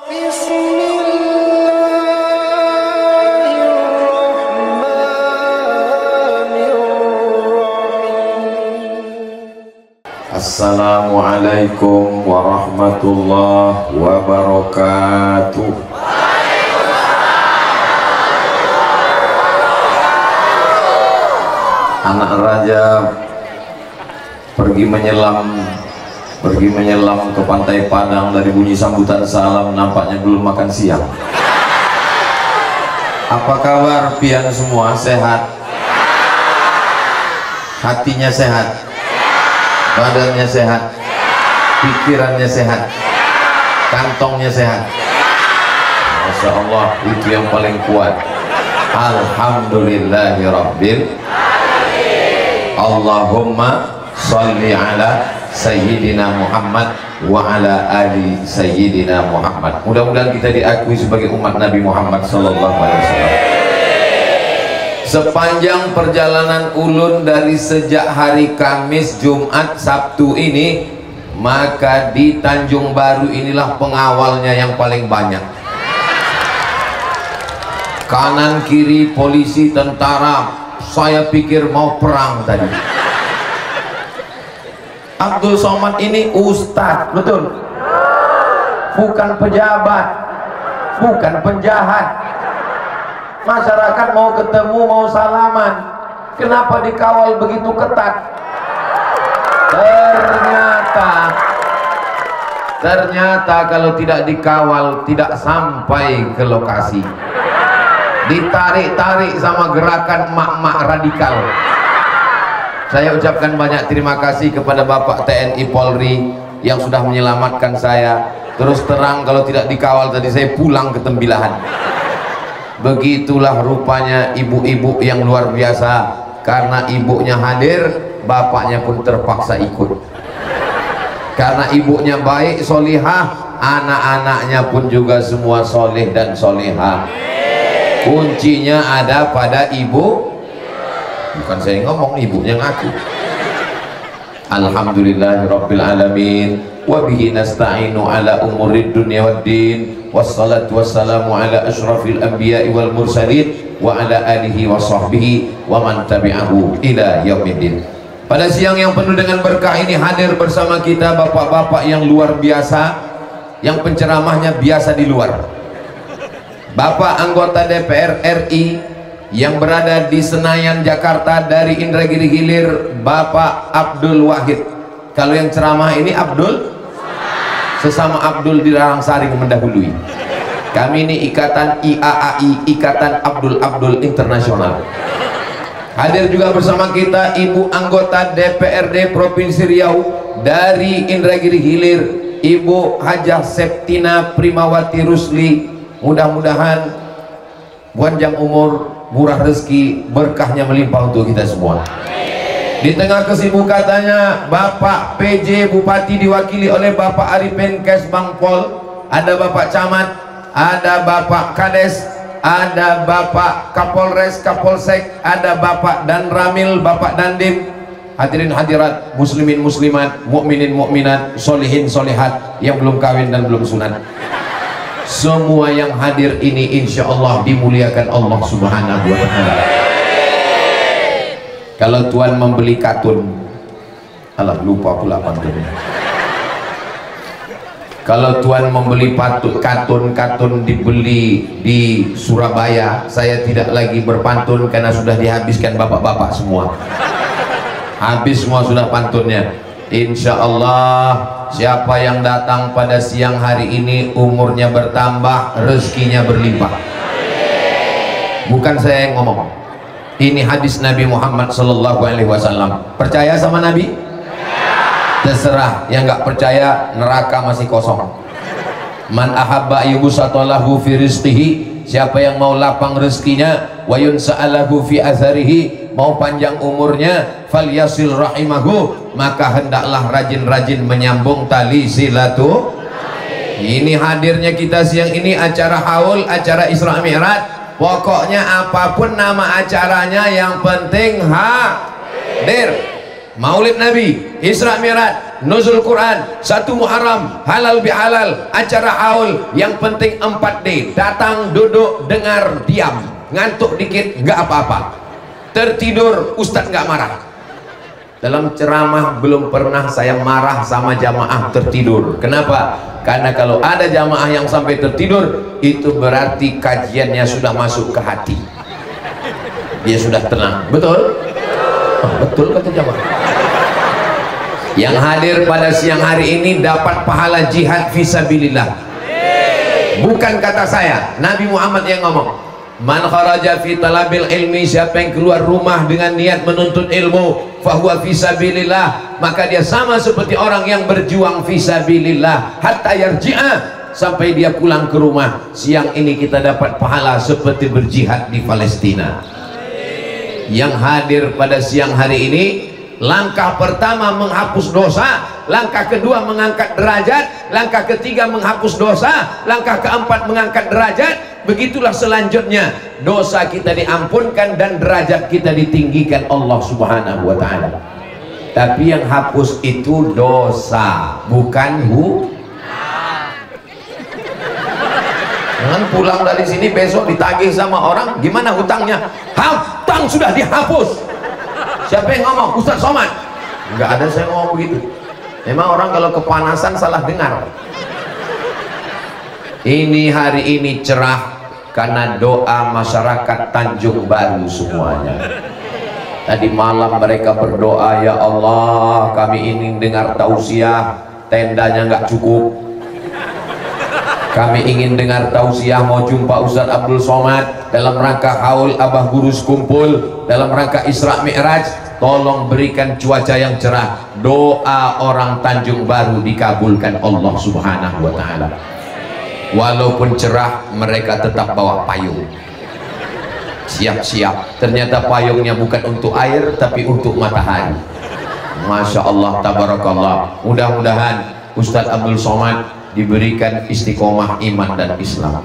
Assalamualaikum warahmatullahi wabarakatuh. Anak raja pergi menyelam ke pantai Padang. Dari bunyi sambutan salam nampaknya belum makan siang. Apa kabar pian semua? Sehat? Hatinya sehat? Badannya sehat, pikirannya sehat, kantongnya sehat. Masya Allah, itu yang paling kuat. Alhamdulillahirabbil alamin. Allahumma sholli ala Sayyidina Muhammad wa ala ali Sayyidina Muhammad. Mudah-mudahan kita diakui sebagai umat Nabi Muhammad sallallahu alaihi wasallam. Sepanjang perjalanan ulun dari sejak hari Kamis, Jumat, Sabtu ini, maka di Tanjung Baru inilah pengawalnya yang paling banyak. Kanan kiri polisi, tentara, saya pikir mau perang tadi. Abdul Somad ini ustadz, betul? Bukan pejabat, bukan penjahat. Masyarakat mau ketemu, mau salaman, kenapa dikawal begitu ketat? Ternyata kalau tidak dikawal tidak sampai ke lokasi. Ditarik-tarik sama gerakan emak-emak radikal. Saya ucapkan banyak terima kasih kepada Bapak TNI Polri yang sudah menyelamatkan saya. Terus terang kalau tidak dikawal tadi saya pulang ke Tembilahan. Begitulah rupanya ibu-ibu yang luar biasa. Karena ibunya hadir, bapaknya pun terpaksa ikut. Karena ibunya baik, solihah, anak-anaknya pun juga semua soleh dan solihah. Kuncinya ada pada ibu. Bukan saya ngomong, ibunya ngaku. Alhamdulillahirabbil alamin. Wa bihi nasta'inu ala umurid dunya waddin. Wassalatu wassalamu ala asyrafil anbiya'i wal mursalin wa ala alihi wa sahbihi wa man tabi'ahu ila yaumiddin. Pada siang yang penuh dengan berkah ini hadir bersama kita bapak-bapak yang luar biasa, yang penceramahnya biasa di luar. Bapak anggota DPR RI yang berada di Senayan Jakarta dari Indragiri Hilir, Bapak Abdul Wahid. Kalau yang ceramah ini Abdul, sesama Abdul di Larangsari mendahului. Kami ini ikatan IAAI, Ikatan Abdul Internasional. Hadir juga bersama kita Ibu anggota DPRD Provinsi Riau dari Indragiri Hilir, Ibu Hajah Septina Primawati Rusli. Mudah-mudahan panjang umur, murah rezeki, berkahnya melimpah untuk kita semua. Di tengah kesibukannya Bapak PJ Bupati diwakili oleh Bapak Arifin Kesbangpol, ada Bapak Camat, ada Bapak Kades, ada Bapak Kapolres, Kapolsek, ada Bapak Danramil, Bapak Dandim. Hadirin hadirat, muslimin muslimat, mukminin mukminat, solihin solihat yang belum kawin dan belum sunat. Semua yang hadir ini insya Allah dimuliakan Allah Subhanahu wa ta'ala. Kalau Tuhan membeli katun, alah lupa pula pantunnya. Kalau Tuhan membeli katun dibeli di Surabaya, saya tidak lagi berpantun karena sudah dihabiskan bapak-bapak semua. Habis semua sudah pantunnya. Insya Allah siapa yang datang pada siang hari ini umurnya bertambah, rezekinya berlimpah. Bukan saya yang ngomong, ini hadis Nabi Muhammad sallallahu alaihi wasallam. Percaya sama Nabi? Terserah, yang nggak percaya neraka masih kosong. Man ahabba yubsatalahu fi rizqihi, siapa yang mau lapang rezekinya, wa yunsa'alahu fi atharihi, mau panjang umurnya, falyasil rahimahu, maka hendaklah rajin-rajin menyambung tali silatu. Ini hadirnya kita siang ini acara haul, acara Isra Mi'raj. Pokoknya apapun nama acaranya yang penting hadir. Maulid Nabi, Isra Mi'raj, nuzul Quran, 1 Muharram, halal bihalal, acara haul, yang penting 4D, datang, duduk, dengar, diam, ngantuk dikit nggak apa-apa, tertidur Ustadz nggak marah. Dalam ceramah belum pernah saya marah sama jamaah tertidur. Kenapa? Karena kalau ada jamaah yang sampai tertidur, itu berarti kajiannya sudah masuk ke hati, dia sudah tenang. Betul? Oh, betul kata jamaah. Yang hadir pada siang hari ini dapat pahala jihad fisabilillah. Bukan kata saya, Nabi Muhammad yang ngomong. Man kharaja fi talabil ilmi, siapa yang keluar rumah dengan niat menuntut ilmu, fahuwa fisabilillah, maka dia sama seperti orang yang berjuang fisabilillah hatta yarji'a, sampai dia pulang ke rumah. Siang ini kita dapat pahala seperti berjihad di Palestina. Yang hadir pada siang hari ini, langkah pertama menghapus dosa, langkah kedua mengangkat derajat, langkah ketiga menghapus dosa, langkah keempat mengangkat derajat. Begitulah selanjutnya, dosa kita diampunkan dan derajat kita ditinggikan Allah Subhanahu wa ta'ala. Tapi yang hapus itu dosa, bukan jangan pulang dari sini besok ditagih sama orang, gimana hutangnya? Hutang sudah dihapus. Siapa yang ngomong? Ustaz Somad? Enggak ada saya ngomong begitu. Memang orang kalau kepanasan salah dengar. Ini hari ini cerah karena doa masyarakat Tanjung Baru semuanya. Tadi malam mereka berdoa, ya Allah, kami ingin dengar tausiah, tendanya nggak cukup. Kami ingin dengar tausiah, mau jumpa Ustaz Abdul Somad dalam rangka haul Abah Gurus kumpul, dalam rangka Isra Mi'raj. Tolong berikan cuaca yang cerah. Doa orang Tanjung Baru dikabulkan Allah Subhanahu wa ta'ala. Walaupun cerah, mereka tetap bawa payung. Siap-siap. Ternyata payungnya bukan untuk air, tapi untuk matahari. Masya Allah, tabarakallah. Mudah-mudahan Ustadz Abdul Somad diberikan istiqomah iman dan Islam.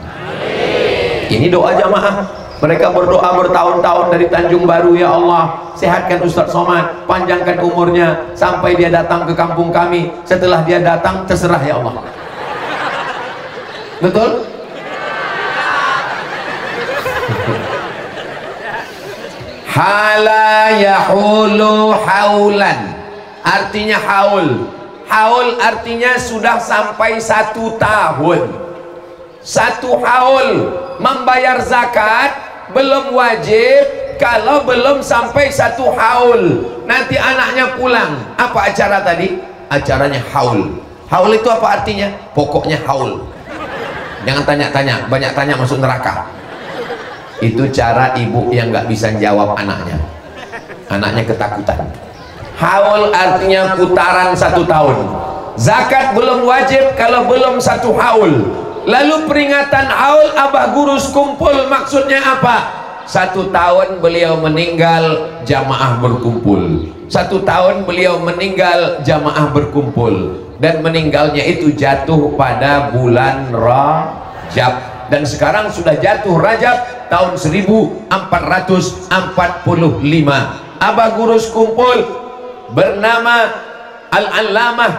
Ini doa jamaah. Mereka berdoa bertahun-tahun dari Tanjung Baru, ya Allah, sehatkan Ustadz Somad, panjangkan umurnya sampai dia datang ke kampung kami. Setelah dia datang, terserah ya Allah. Betul? Hala yahulu haulan, artinya haul. Haul artinya sudah sampai 1 tahun. 1 haul. Membayar zakat belum wajib kalau belum sampai 1 haul. Nanti anaknya pulang, apa acara tadi? Acaranya haul. Haul itu apa artinya? Pokoknya haul. Jangan tanya-tanya, banyak tanya masuk neraka. Itu cara ibu yang nggak bisa jawab anaknya. Anaknya ketakutan. Haul artinya putaran 1 tahun. Zakat belum wajib kalau belum 1 haul. Lalu peringatan haul Abah Gurus kumpul maksudnya apa? 1 tahun beliau meninggal, jamaah berkumpul. 1 tahun beliau meninggal, jamaah berkumpul. Dan meninggalnya itu jatuh pada bulan Rajab. Dan sekarang sudah jatuh Rajab tahun 1445. Abah Gurus kumpul bernama Al-Allamah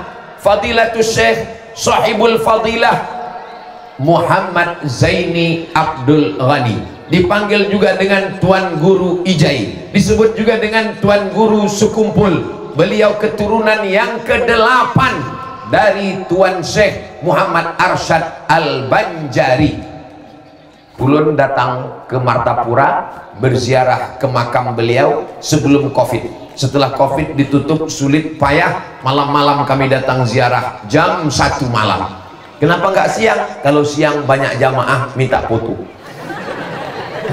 Fadilatus Syekh Sahibul Fadilah Muhammad Zaini Abdul Ghani. Dipanggil juga dengan Tuan Guru Ijai, disebut juga dengan Tuan Guru Sukumpul. Beliau keturunan yang ke-8 dari Tuan Syekh Muhammad Arsyad Al-Banjari. Ulun datang ke Martapura berziarah ke makam beliau sebelum Covid. Setelah Covid ditutup, sulit payah, malam-malam kami datang ziarah jam 1 malam. Kenapa nggak siang? Kalau siang banyak jamaah minta foto.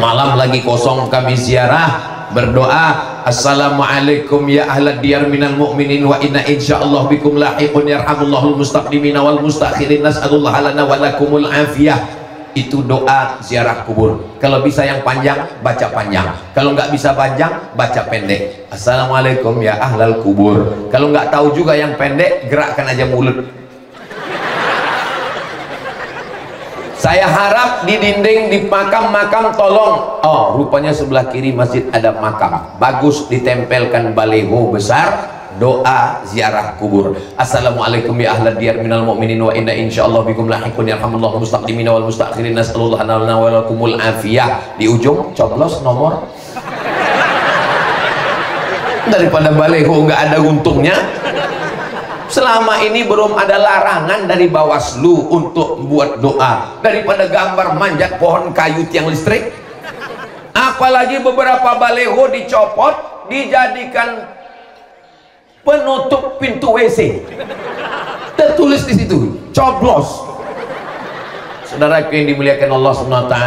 Malam lagi kosong kami ziarah, berdoa, assalamualaikum ya ahlad diyar minal mu'minin wa inna insyaallah bikum lahiqun yarhamullahul mustaqdimina wal mustakhirin nas'alullah lana wa lakumul afiyah. Itu doa ziarah kubur. Kalau bisa yang panjang, baca panjang. Kalau nggak bisa panjang, baca pendek. Assalamualaikum ya ahlal kubur. Kalau nggak tahu juga yang pendek, gerakkan aja mulut. Saya harap di dinding, di makam-makam tolong. Oh, rupanya sebelah kiri masjid ada makam. Bagus ditempelkan baliho besar. doa ziarah kubur. Assalamualaikum ya ahlad diyar minal mu'minin wa inna insyaallah bikum lahiqun yarhamullahu mustaqdimina wal mustaakhirin nasallallahu lana wa lakumul afiyah. Di ujung coblos nomor. Daripada baleho nggak ada untungnya. Selama ini belum ada larangan dari Bawaslu untuk buat doa. Daripada gambar manjat pohon kayu tiang listrik, apalagi beberapa baleho dicopot dijadikan penutup pintu WC, tertulis di situ coblos. Saudaraku yang dimuliakan Allah SWT,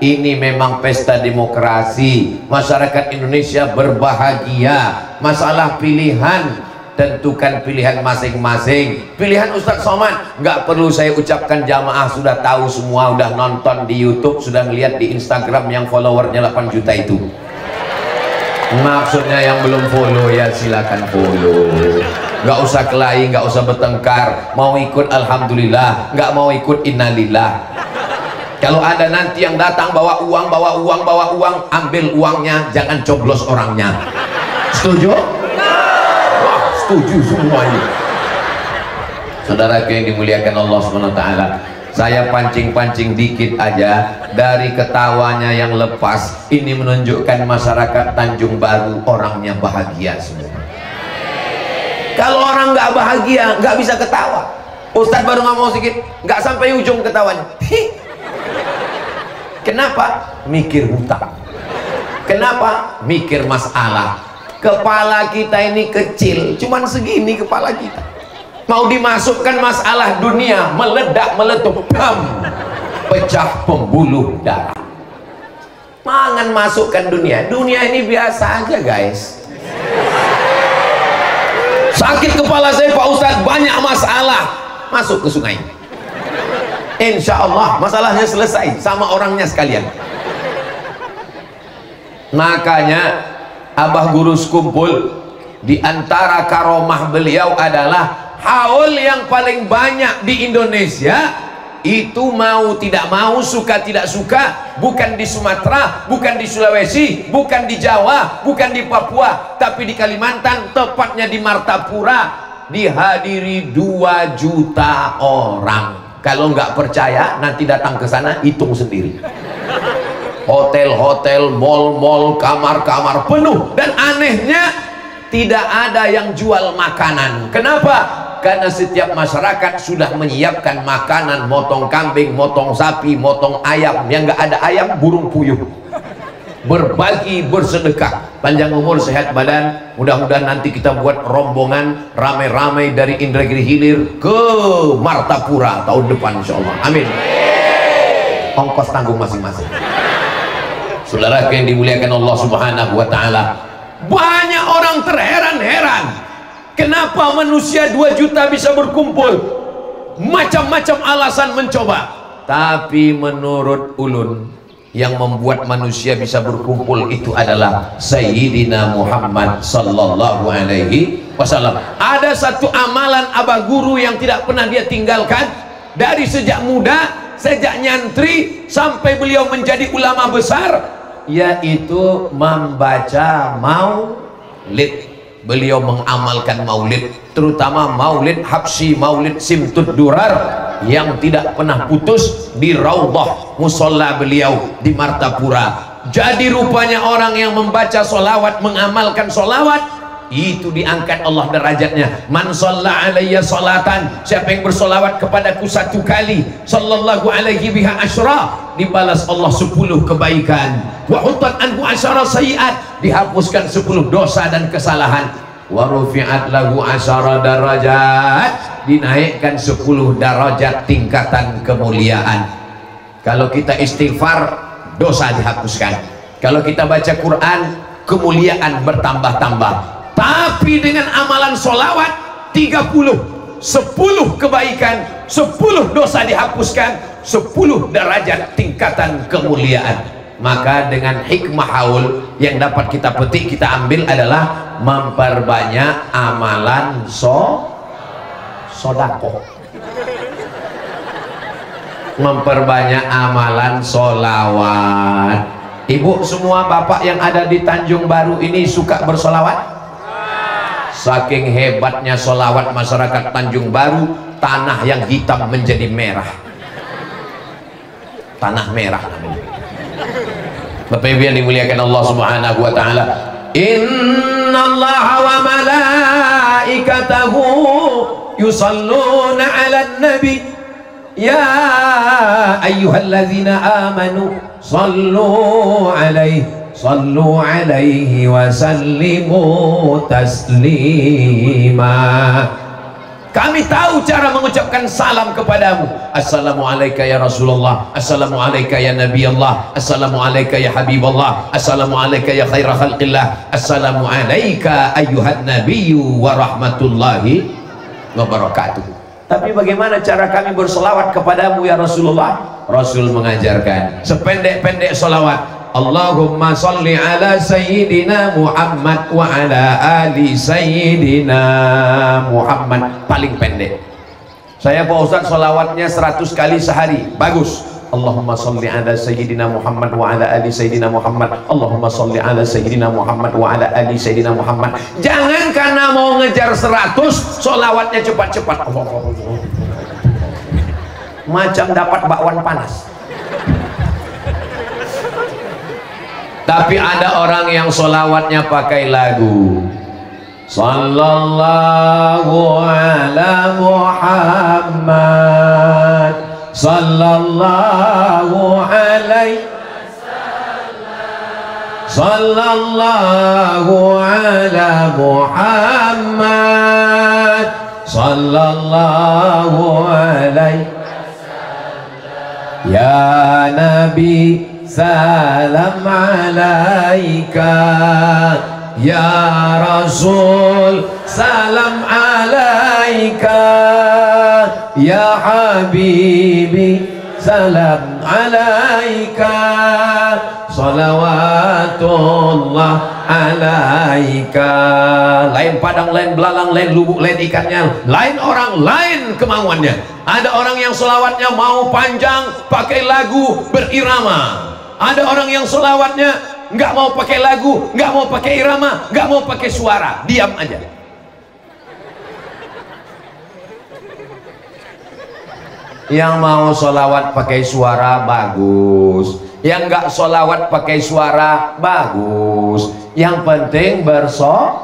ini memang pesta demokrasi. Masyarakat Indonesia berbahagia. Masalah pilihan, tentukan pilihan masing-masing. Pilihan Ustadz Somad nggak perlu saya ucapkan, jamaah sudah tahu semua, udah nonton di YouTube, sudah ngeliat di Instagram yang followernya 8 juta itu. Maksudnya yang belum follow ya silakan follow. Nggak usah kelahi, nggak usah bertengkar. Mau ikut alhamdulillah, nggak mau ikut innalillah. Kalau ada nanti yang datang bawa uang, ambil uangnya, jangan coblos orangnya. Setuju? Setuju semuanya. Saudara yang dimuliakan Allah SWT, saya pancing-pancing dikit aja dari ketawanya yang lepas. Ini menunjukkan masyarakat Tanjung Baru orangnya bahagia semua. Kalau orang nggak bahagia nggak bisa ketawa. Ustadz baru ngomong sedikit nggak sampai ujung ketawanya. Kenapa? Mikir hutang. Kenapa? Mikir masalah. Kepala kita ini kecil, cuman segini kepala kita. Mau dimasukkan masalah dunia, meledak, meletup, bam, pecah pembuluh darah. Jangan masukkan dunia. Dunia ini biasa aja guys. Sakit kepala saya Pak Ustadz, banyak masalah. Masuk ke sungai. Insya Allah masalahnya selesai sama orangnya sekalian. Makanya Abah Guru Skumpul, di antara karomah beliau adalah haul yang paling banyak di Indonesia itu, mau tidak mau, suka tidak suka, bukan di Sumatera, bukan di Sulawesi, bukan di Jawa, bukan di Papua, tapi di Kalimantan, tepatnya di Martapura, dihadiri 2 juta orang. Kalau nggak percaya nanti datang ke sana, hitung sendiri. Hotel-hotel, mall-mall, kamar-kamar penuh, dan anehnya tidak ada yang jual makanan. Kenapa? Karena setiap masyarakat sudah menyiapkan makanan, motong kambing, motong sapi, motong ayam. Yang nggak ada ayam, burung puyuh. Berbagi, bersedekah. Panjang umur, sehat badan. Mudah-mudahan nanti kita buat rombongan ramai-ramai dari Indragiri Hilir ke Martapura tahun depan insya Allah. Amin. Ongkos tanggung masing-masing. Saudara yang dimuliakan Allah Subhanahu wa Ta'ala, banyak orang terheran-heran kenapa manusia 2 juta bisa berkumpul, macam-macam alasan mencoba. Tapi menurut ulun, yang membuat manusia bisa berkumpul itu adalah Sayyidina Muhammad sallallahu alaihi wasallam. Ada satu amalan Abah Guru yang tidak pernah dia tinggalkan dari sejak muda, sejak nyantri sampai beliau menjadi ulama besar, yaitu membaca maulid. Beliau mengamalkan maulid, terutama maulid Habsyi, maulid Simtud Durar yang tidak pernah putus di Raudhah musola beliau di Martapura. Jadi rupanya orang yang membaca solawat, mengamalkan solawat, itu diangkat Allah derajatnya. Man shalla alayya salatan, siapa yang bersolawat kepadaku 1 kali, sallallahu alaihi biha asyra, dibalas Allah 10 kebaikan. Wa hutat anhu asyara sayiat, dihapuskan 10 dosa dan kesalahan. Wa rufi'at lahu asyara darajat, dinaikkan 10 darajat tingkatan kemuliaan. Kalau kita istighfar, dosa dihapuskan. Kalau kita baca Quran, kemuliaan bertambah-tambah. Tapi dengan amalan solawat 30, 10 kebaikan, 10 dosa dihapuskan, 10 derajat tingkatan kemuliaan. Maka dengan hikmah haul yang dapat kita petik, kita ambil adalah memperbanyak amalan sodako, memperbanyak amalan solawat. Ibu semua, bapak yang ada di Tanjung Baru ini suka bersolawat? Saking hebatnya solawat masyarakat Tanjung Baru, tanah yang hitam menjadi merah. Tanah merah namanya. Bapak Ibu yang dimuliakan Allah Subhanahu wa taala, innallaha wa malaikatahu yusalluna 'alan nabi ya ayyuhalladzina amanu sallu 'alaihi wa sallimu taslima. Kami tahu cara mengucapkan salam kepadamu. Assalamualaikum ya Rasulullah, Assalamualaikum ya Nabi Allah, Assalamualaikum ya Habibullah, Assalamualaikum ya khaira khalqillah, Assalamualaikum ayyuhan nabiyyu wa rahmatullahi wa barakatuh. Tapi bagaimana cara kami berselawat kepadamu ya Rasulullah? Rasul mengajarkan sependek-pendek selawat, Allahumma salli ala sayyidina Muhammad wa ala ali sayyidina Muhammad. Paling pendek. Saya Pak Ustaz selawatnya 100 kali sehari, bagus. Allahumma salli ala sayyidina Muhammad wa ala ali sayyidina Muhammad, Allahumma salli ala sayyidina Muhammad wa ala ali sayyidina Muhammad. Jangan karena mau ngejar 100 selawatnya cepat-cepat, macam dapat bakwan panas. Tapi ada orang yang sholawatnya pakai lagu, sallallahu ala Muhammad, sallallahu alaihi wasallam, sallallahu ala Muhammad, sallallahu alaihi wasallam, ya Nabi salam alaika, ya Rasul salam alaika, ya Habibi salam alaika, salawatullah alaika. Lain padang, lain belalang, lain lubuk, lain ikannya, lain orang, lain kemauannya. Ada orang yang selawatnya mau panjang pakai lagu berirama. Ada orang yang selawatnya nggak mau pakai lagu, nggak mau pakai irama, nggak mau pakai suara, diam aja. Yang mau selawat pakai suara bagus, yang nggak selawat pakai suara bagus. Yang penting bersolawat.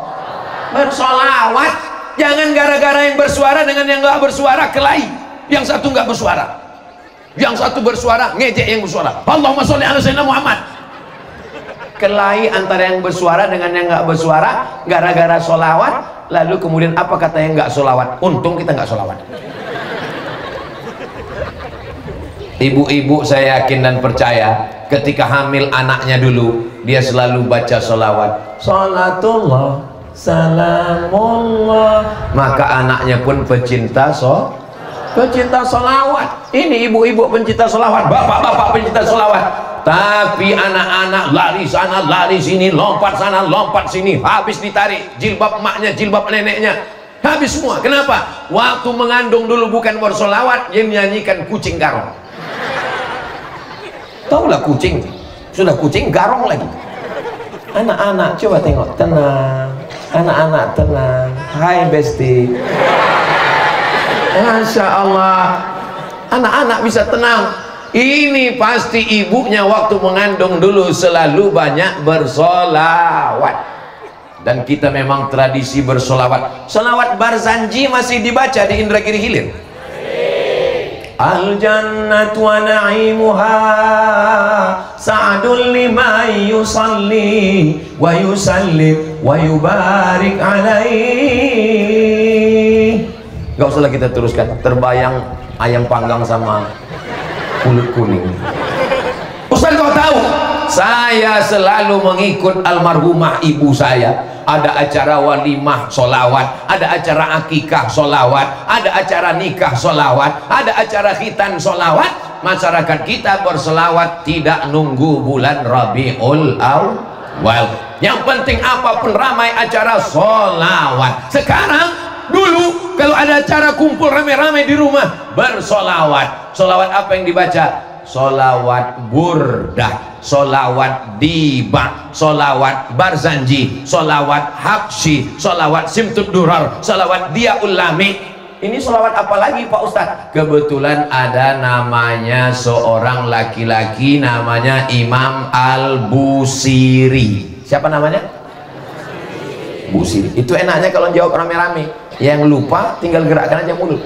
Jangan gara-gara yang bersuara dengan yang nggak bersuara kelahi. Yang satu nggak bersuara, yang satu bersuara ngejek yang bersuara. Allahumma sholli ala sayyidina Muhammad. Kelahi antara yang bersuara dengan yang nggak bersuara gara-gara solawat. Lalu kemudian apa kata yang nggak solawat? Untung kita nggak solawat. Ibu-ibu saya yakin dan percaya ketika hamil anaknya dulu dia selalu baca solawat, salatullah salamullah, maka anaknya pun pecinta solawat. Ini ibu-ibu pencinta solawat, bapak-bapak pencinta solawat. Tapi anak-anak lari sana lari sini, lompat sana lompat sini, habis ditarik jilbab emaknya, jilbab neneknya, habis semua. Kenapa? Waktu mengandung dulu bukan bersolawat, dia menyanyikan kucing garong. Taulah kucing, sudah kucing garong lagi. Anak-anak coba tengok, tenang. Anak-anak tenang. Hai Besti. Masya Allah, anak-anak bisa tenang. Ini pasti ibunya waktu mengandung dulu selalu banyak bersolawat. Dan kita memang tradisi bersolawat. Solawat Barzanji masih dibaca di Indragiri Hilir. Al jannatu wa na'imuha sa'adun liman yusalli wa yusallim wa yubarik alaihi. Gak usah kita teruskan, terbayang ayam panggang sama kulit kuning. Ustaz kau tahu, saya selalu mengikut almarhumah ibu saya. Ada acara walimah solawat, ada acara akikah solawat, ada acara nikah solawat, ada acara khitan solawat. Masyarakat kita bersolawat tidak nunggu bulan Rabiul Awal. Yang penting apapun ramai acara solawat. Sekarang, dulu kalau ada acara kumpul rame-rame di rumah bersolawat. Solawat apa yang dibaca? solawat burdah, solawat diba, solawat barzanji, solawat habsyi, solawat simtud durar, solawat diaul lami. Ini solawat apa lagi Pak Ustadz? Kebetulan ada namanya seorang laki-laki namanya Imam Al-Busiri. Siapa namanya? Busiri. Itu enaknya kalau jawab rame-rame. Yang lupa tinggal gerakkan aja mulut.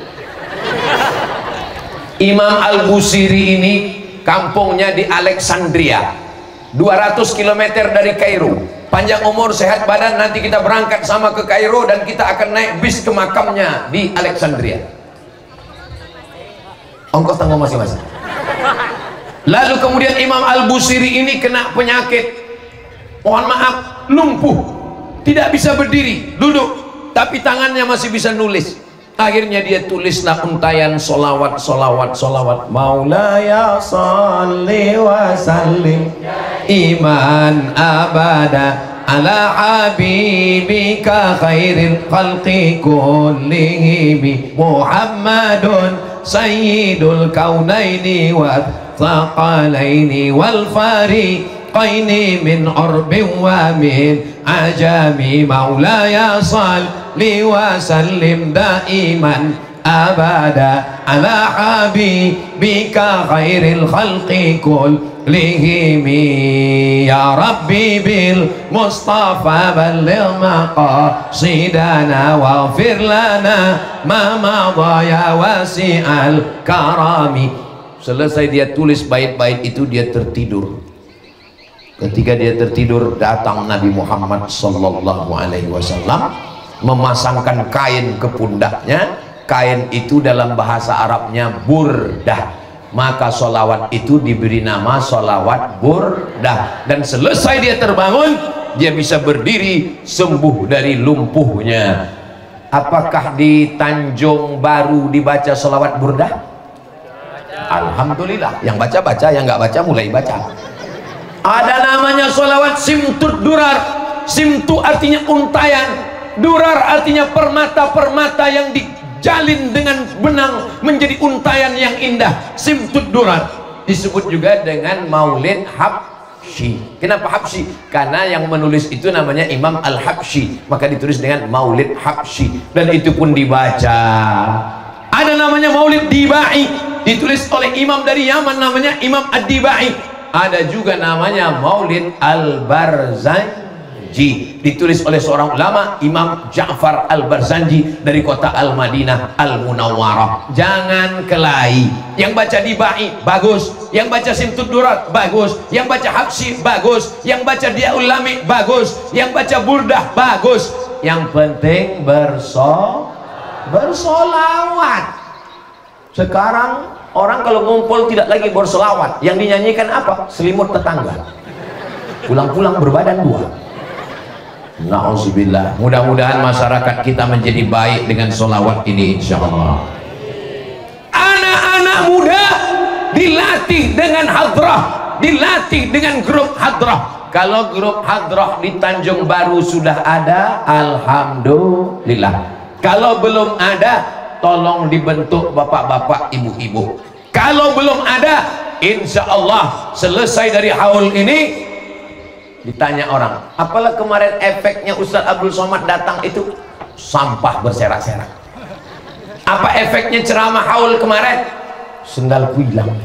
Imam Al-Busiri ini kampungnya di Alexandria, 200 km dari Kairo. Panjang umur, sehat badan, nanti kita berangkat sama ke Kairo dan kita akan naik bis ke makamnya di Alexandria. Ongkos tanggung masing-masing. Lalu kemudian Imam Al-Busiri ini kena penyakit, mohon maaf, lumpuh, tidak bisa berdiri, duduk, tapi tangannya masih bisa nulis. Akhirnya dia tulislah untayan solawat, solawat, solawat. Maulaya salli wa sallim iman abada ala habibika khairil khalqi kullihim Muhammadun sayyidul kaunaini wa thaqalaini wal fariqaini min urbin wa min ajami. Maulaya salli wa sallim daiman abada ala habibika khairil khalqi kullihim ya rabbi bil mustafa balligh maqasidana waghfir lana ma madha ya wasi'al karami. Selesai dia tulis bait-bait itu, dia tertidur. Ketika dia tertidur, datang Nabi Muhammad sallallahu alaihi wasallam memasangkan kain ke pundaknya. Kain itu dalam bahasa Arabnya burdah, maka solawat itu diberi nama solawat burdah. Dan selesai dia terbangun, dia bisa berdiri, sembuh dari lumpuhnya. Apakah di Tanjung Baru dibaca solawat burdah? Alhamdulillah. Yang baca-baca, yang nggak baca mulai baca. Ada namanya solawat simtud durar. Simtu artinya untayan, durar artinya permata-permata yang dijalin dengan benang menjadi untayan yang indah. Simtud durar disebut juga dengan maulid habsyi. Kenapa habsyi? Karena yang menulis itu namanya Imam Al-Habsyi, maka ditulis dengan maulid habsyi, dan itu pun dibaca. Ada namanya maulid dibai, ditulis oleh imam dari Yaman namanya Imam Ad-Dibai. Ada juga namanya maulid Al-Barzanji, ditulis oleh seorang ulama Imam Ja'far Al-Barzanji dari kota Al-Madinah Al-Munawwarah. Jangan kelahi, yang baca dibai bagus, yang baca simtud durat bagus, yang baca habsyi bagus, yang baca diaul lami bagus, yang baca burdah bagus. Yang penting bersolawat. Sekarang orang kalau ngumpul tidak lagi bersolawat, yang dinyanyikan apa? Selimut tetangga, pulang-pulang berbadan dua. Na'udzubillah. Mudah-mudahan masyarakat kita menjadi baik dengan solawat ini, insya Allah. Anak-anak muda dilatih dengan hadrah, dilatih dengan grup hadrah. Kalau grup hadrah di Tanjung Baru sudah ada, alhamdulillah. Kalau belum ada, tolong dibentuk bapak-bapak, ibu-ibu. Kalau belum ada, insya Allah selesai dari haul ini, ditanya orang, apalah kemarin efeknya Ustadz Abdul Somad datang itu? Sampah berserak-serak. Apa efeknya ceramah haul kemarin? Sendalku hilang.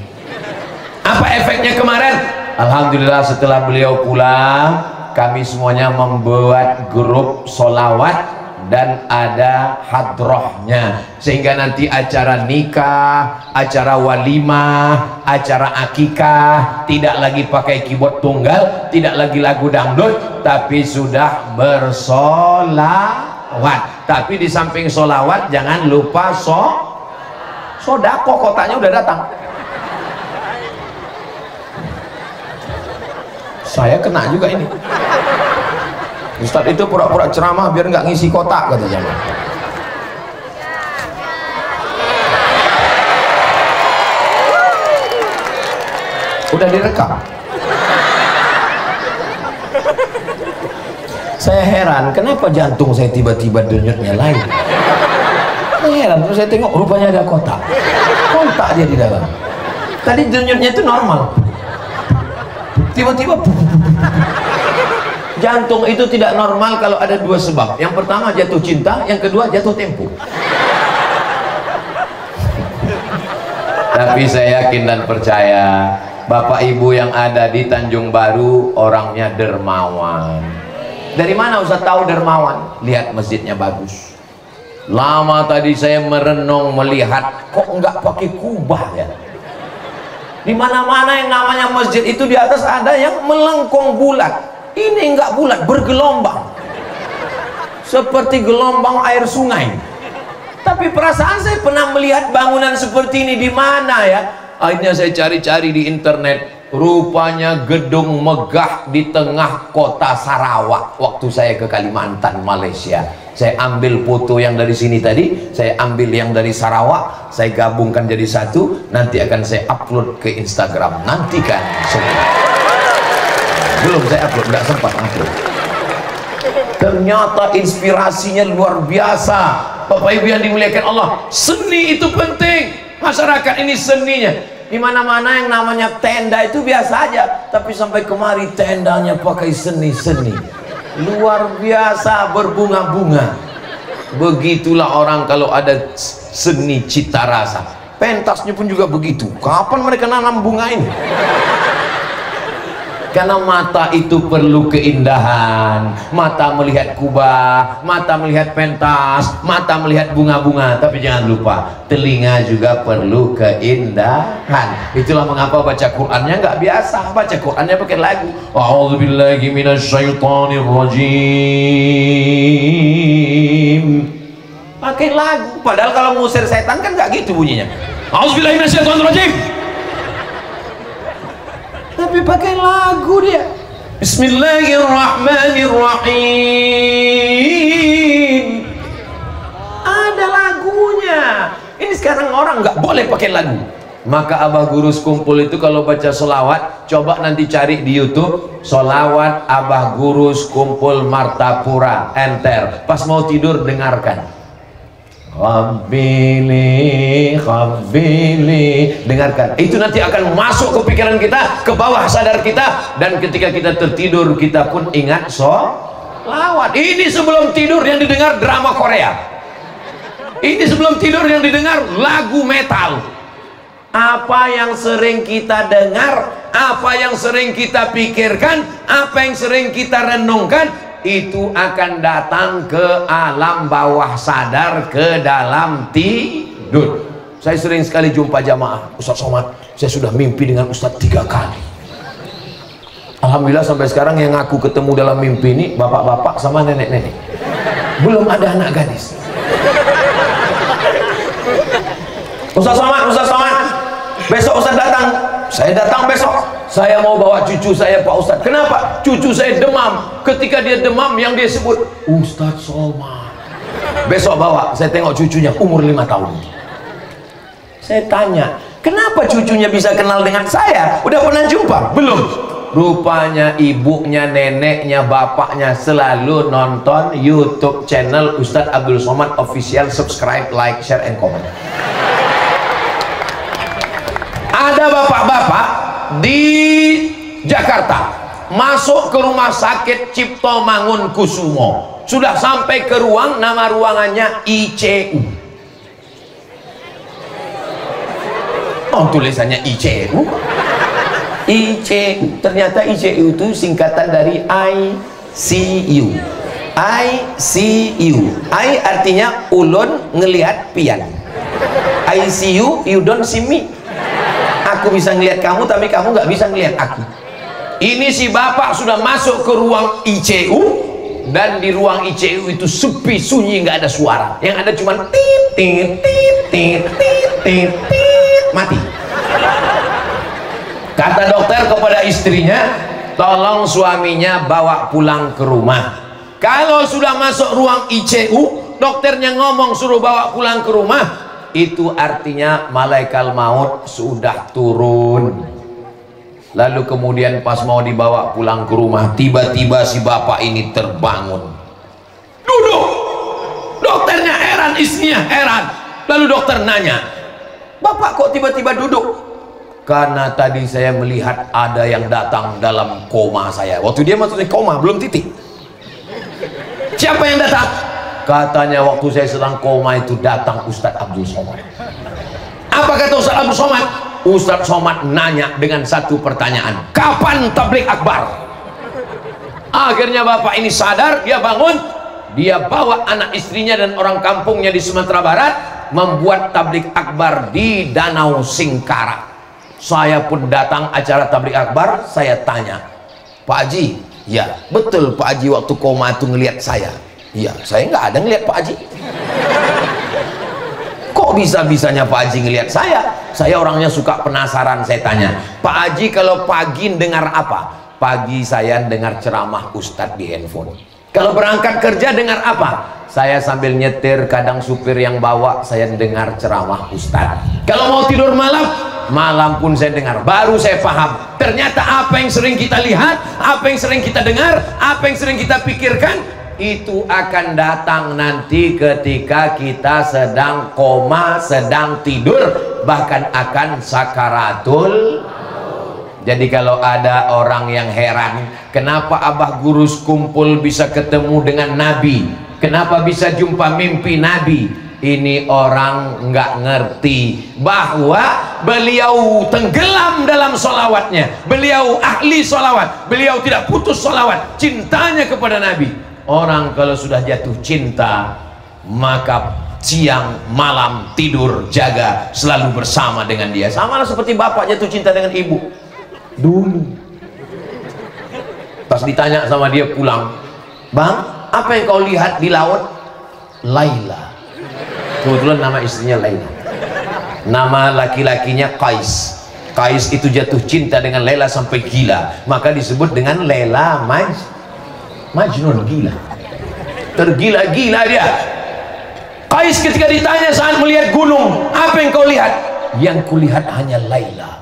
Apa efeknya kemarin? Alhamdulillah setelah beliau pulang, kami semuanya membuat grup solawat dan ada hadrohnya, sehingga nanti acara nikah, acara walimah, acara akikah tidak lagi pakai keyboard tunggal, tidak lagi lagu dangdut, tapi sudah bersolawat. Tapi di samping solawat jangan lupa sodako, kotaknya udah datang. Saya kena juga ini. Ustadz itu pura-pura ceramah biar nggak ngisi kotak, katanya. Udah direkam. Saya heran kenapa jantung saya tiba-tiba denyutnya lain. Saya heran, terus saya tengok rupanya ada kotak dia di dalam. Tadi denyutnya itu normal, tiba-tiba jantung itu tidak normal kalau ada dua sebab. Yang pertama jatuh cinta, yang kedua jatuh tempo. Tapi saya yakin dan percaya Bapak Ibu yang ada di Tanjung Baru orangnya dermawan. Dari mana Ustaz tahu dermawan? Lihat masjidnya bagus. Lama tadi saya merenung melihat, kok enggak pakai kubah ya? Di mana-mana yang namanya masjid itu di atas ada yang melengkung bulat. Ini enggak bulat, bergelombang. Seperti gelombang air sungai. Tapi perasaan saya pernah melihat bangunan seperti ini di mana ya? Akhirnya saya cari-cari di internet. Rupanya gedung megah di tengah kota Sarawak. Waktu saya ke Kalimantan, Malaysia. Saya ambil foto yang dari sini tadi, saya ambil yang dari Sarawak, saya gabungkan jadi satu, nanti akan saya upload ke Instagram. Nantikan semua. Belum saya upload, nggak sempat upload. Ternyata inspirasinya luar biasa. Bapak Ibu yang dimuliakan Allah, seni itu penting. Masyarakat ini seninya. Di mana-mana yang namanya tenda itu biasa aja, tapi sampai kemari tendanya pakai seni-seni. Luar biasa, berbunga-bunga. Begitulah orang kalau ada seni cita rasa. Pentasnya pun juga begitu. Kapan mereka nanam bunga ini? Karena mata itu perlu keindahan. Mata melihat kubah, mata melihat pentas, mata melihat bunga-bunga. Tapi jangan lupa, telinga juga perlu keindahan. Itulah mengapa baca Qur'annya nggak biasa. Baca Qur'annya pakai lagu. A'udzubillahi minasyaitonirrajim. Pakai lagu. Padahal kalau ngusir setan kan nggak gitu bunyinya. A'udzubillahi minasyaitonirrajim. Tapi pakai lagu dia. Bismillahirrahmanirrahim. Ada lagunya. Ini sekarang orang nggak boleh pakai lagu. Maka Abah Gurus kumpul itu kalau baca sholawat, coba nanti cari di YouTube sholawat Abah Gurus kumpul Martapura, enter. Pas mau tidur dengarkan. Khabili, khabili, dengarkan. Itu nanti akan masuk ke pikiran kita, ke bawah sadar kita, dan ketika kita tertidur kita pun ingat sholawat. Ini sebelum tidur yang didengar drama Korea. Ini sebelum tidur yang didengar lagu metal. Apa yang sering kita dengar, apa yang sering kita pikirkan, apa yang sering kita renungkan, itu akan datang ke alam bawah sadar, ke dalam tidur. Saya sering sekali jumpa jamaah, Ustaz Somad, saya sudah mimpi dengan Ustaz 3 kali. Alhamdulillah sampai sekarang yang aku ketemu dalam mimpi ini bapak-bapak sama nenek-nenek. Belum ada anak gadis. Ustaz Somad, besok Ustaz datang. Saya datang besok. Saya mau bawa cucu saya Pak Ustadz. Kenapa? Cucu saya demam. Ketika dia demam yang dia sebut Ustadz Somad. Besok bawa, saya tengok cucunya umur 5 tahun. Saya tanya, kenapa cucunya bisa kenal dengan saya? Udah pernah jumpa? Belum. Rupanya ibunya, neneknya, bapaknya selalu nonton YouTube channel Ustadz Abdul Somad Official. Subscribe, like, share, and comment. Ada bapak-bapak di Jakarta masuk ke rumah sakit Cipto Mangunkusumo, sudah sampai ke ruang, nama ruangannya ICU. Oh, tulisannya ICU. ICU, ternyata ICU itu singkatan dari ICU. ICU, I artinya ulun ngelihat pian. ICU, you don't see me. Aku bisa ngelihat kamu tapi kamu nggak bisa ngelihat aku. Ini si bapak sudah masuk ke ruang ICU, dan di ruang ICU itu sepi, sunyi, nggak ada suara. Yang ada cuma tit tit tit tit tit tit tit, mati. Kata dokter kepada istrinya, tolong suaminya bawa pulang ke rumah. Kalau sudah masuk ruang ICU, dokternya ngomong suruh bawa pulang ke rumah, itu artinya malaikat maut sudah turun. Lalu kemudian pas mau dibawa pulang ke rumah, tiba-tiba si bapak ini terbangun, duduk. Dokternya heran, istrinya heran. Lalu dokter nanya, bapak kok tiba-tiba duduk? Karena tadi saya melihat ada yang datang dalam koma saya. Waktu dia masuk di koma, belum titik. Siapa yang datang? Katanya waktu saya sedang koma itu datang Ustadz Abdul Somad. Apa kata Ustadz Abdul Somad? Ustadz Somad nanya dengan satu pertanyaan, kapan tabligh akbar? Akhirnya bapak ini sadar, dia bangun, dia bawa anak istrinya dan orang kampungnya di Sumatera Barat membuat tabligh akbar di Danau Singkara. Saya pun datang acara tabligh akbar. Saya tanya, Pak Haji, ya betul Pak Haji waktu koma itu ngelihat saya? Iya, saya nggak ada ngelihat Pak Haji. Kok bisa-bisanya Pak Haji ngelihat saya? Saya orangnya suka penasaran. Saya tanya, Pak Haji kalau pagi dengar apa? Pagi saya dengar ceramah Ustadz di handphone. Kalau berangkat kerja dengar apa? Saya sambil nyetir, kadang supir yang bawa saya dengar ceramah Ustadz. Kalau mau tidur malam, malam pun saya dengar. Baru saya paham, ternyata apa yang sering kita lihat, apa yang sering kita dengar, apa yang sering kita pikirkan, itu akan datang nanti ketika kita sedang koma, sedang tidur, bahkan akan sakaratul. Jadi kalau ada orang yang heran, kenapa Abah Gurus kumpul bisa ketemu dengan Nabi, kenapa bisa jumpa mimpi Nabi? Ini orang nggak ngerti bahwa beliau tenggelam dalam sholawatnya, beliau ahli sholawat, beliau tidak putus sholawat, cintanya kepada Nabi. Orang kalau sudah jatuh cinta, maka siang malam tidur jaga selalu bersama dengan dia. Sama lah seperti bapak jatuh cinta dengan ibu dulu. Pas ditanya sama dia pulang, Bang, apa yang kau lihat di laut? Laila. Kebetulan nama istrinya Laila, nama laki-lakinya Qais. Qais itu jatuh cinta dengan Laila sampai gila, maka disebut dengan Laila Majnun, gila, tergila-gila dia. Qais ketika ditanya saat melihat gunung, apa yang kau lihat? Yang kulihat hanya Laila.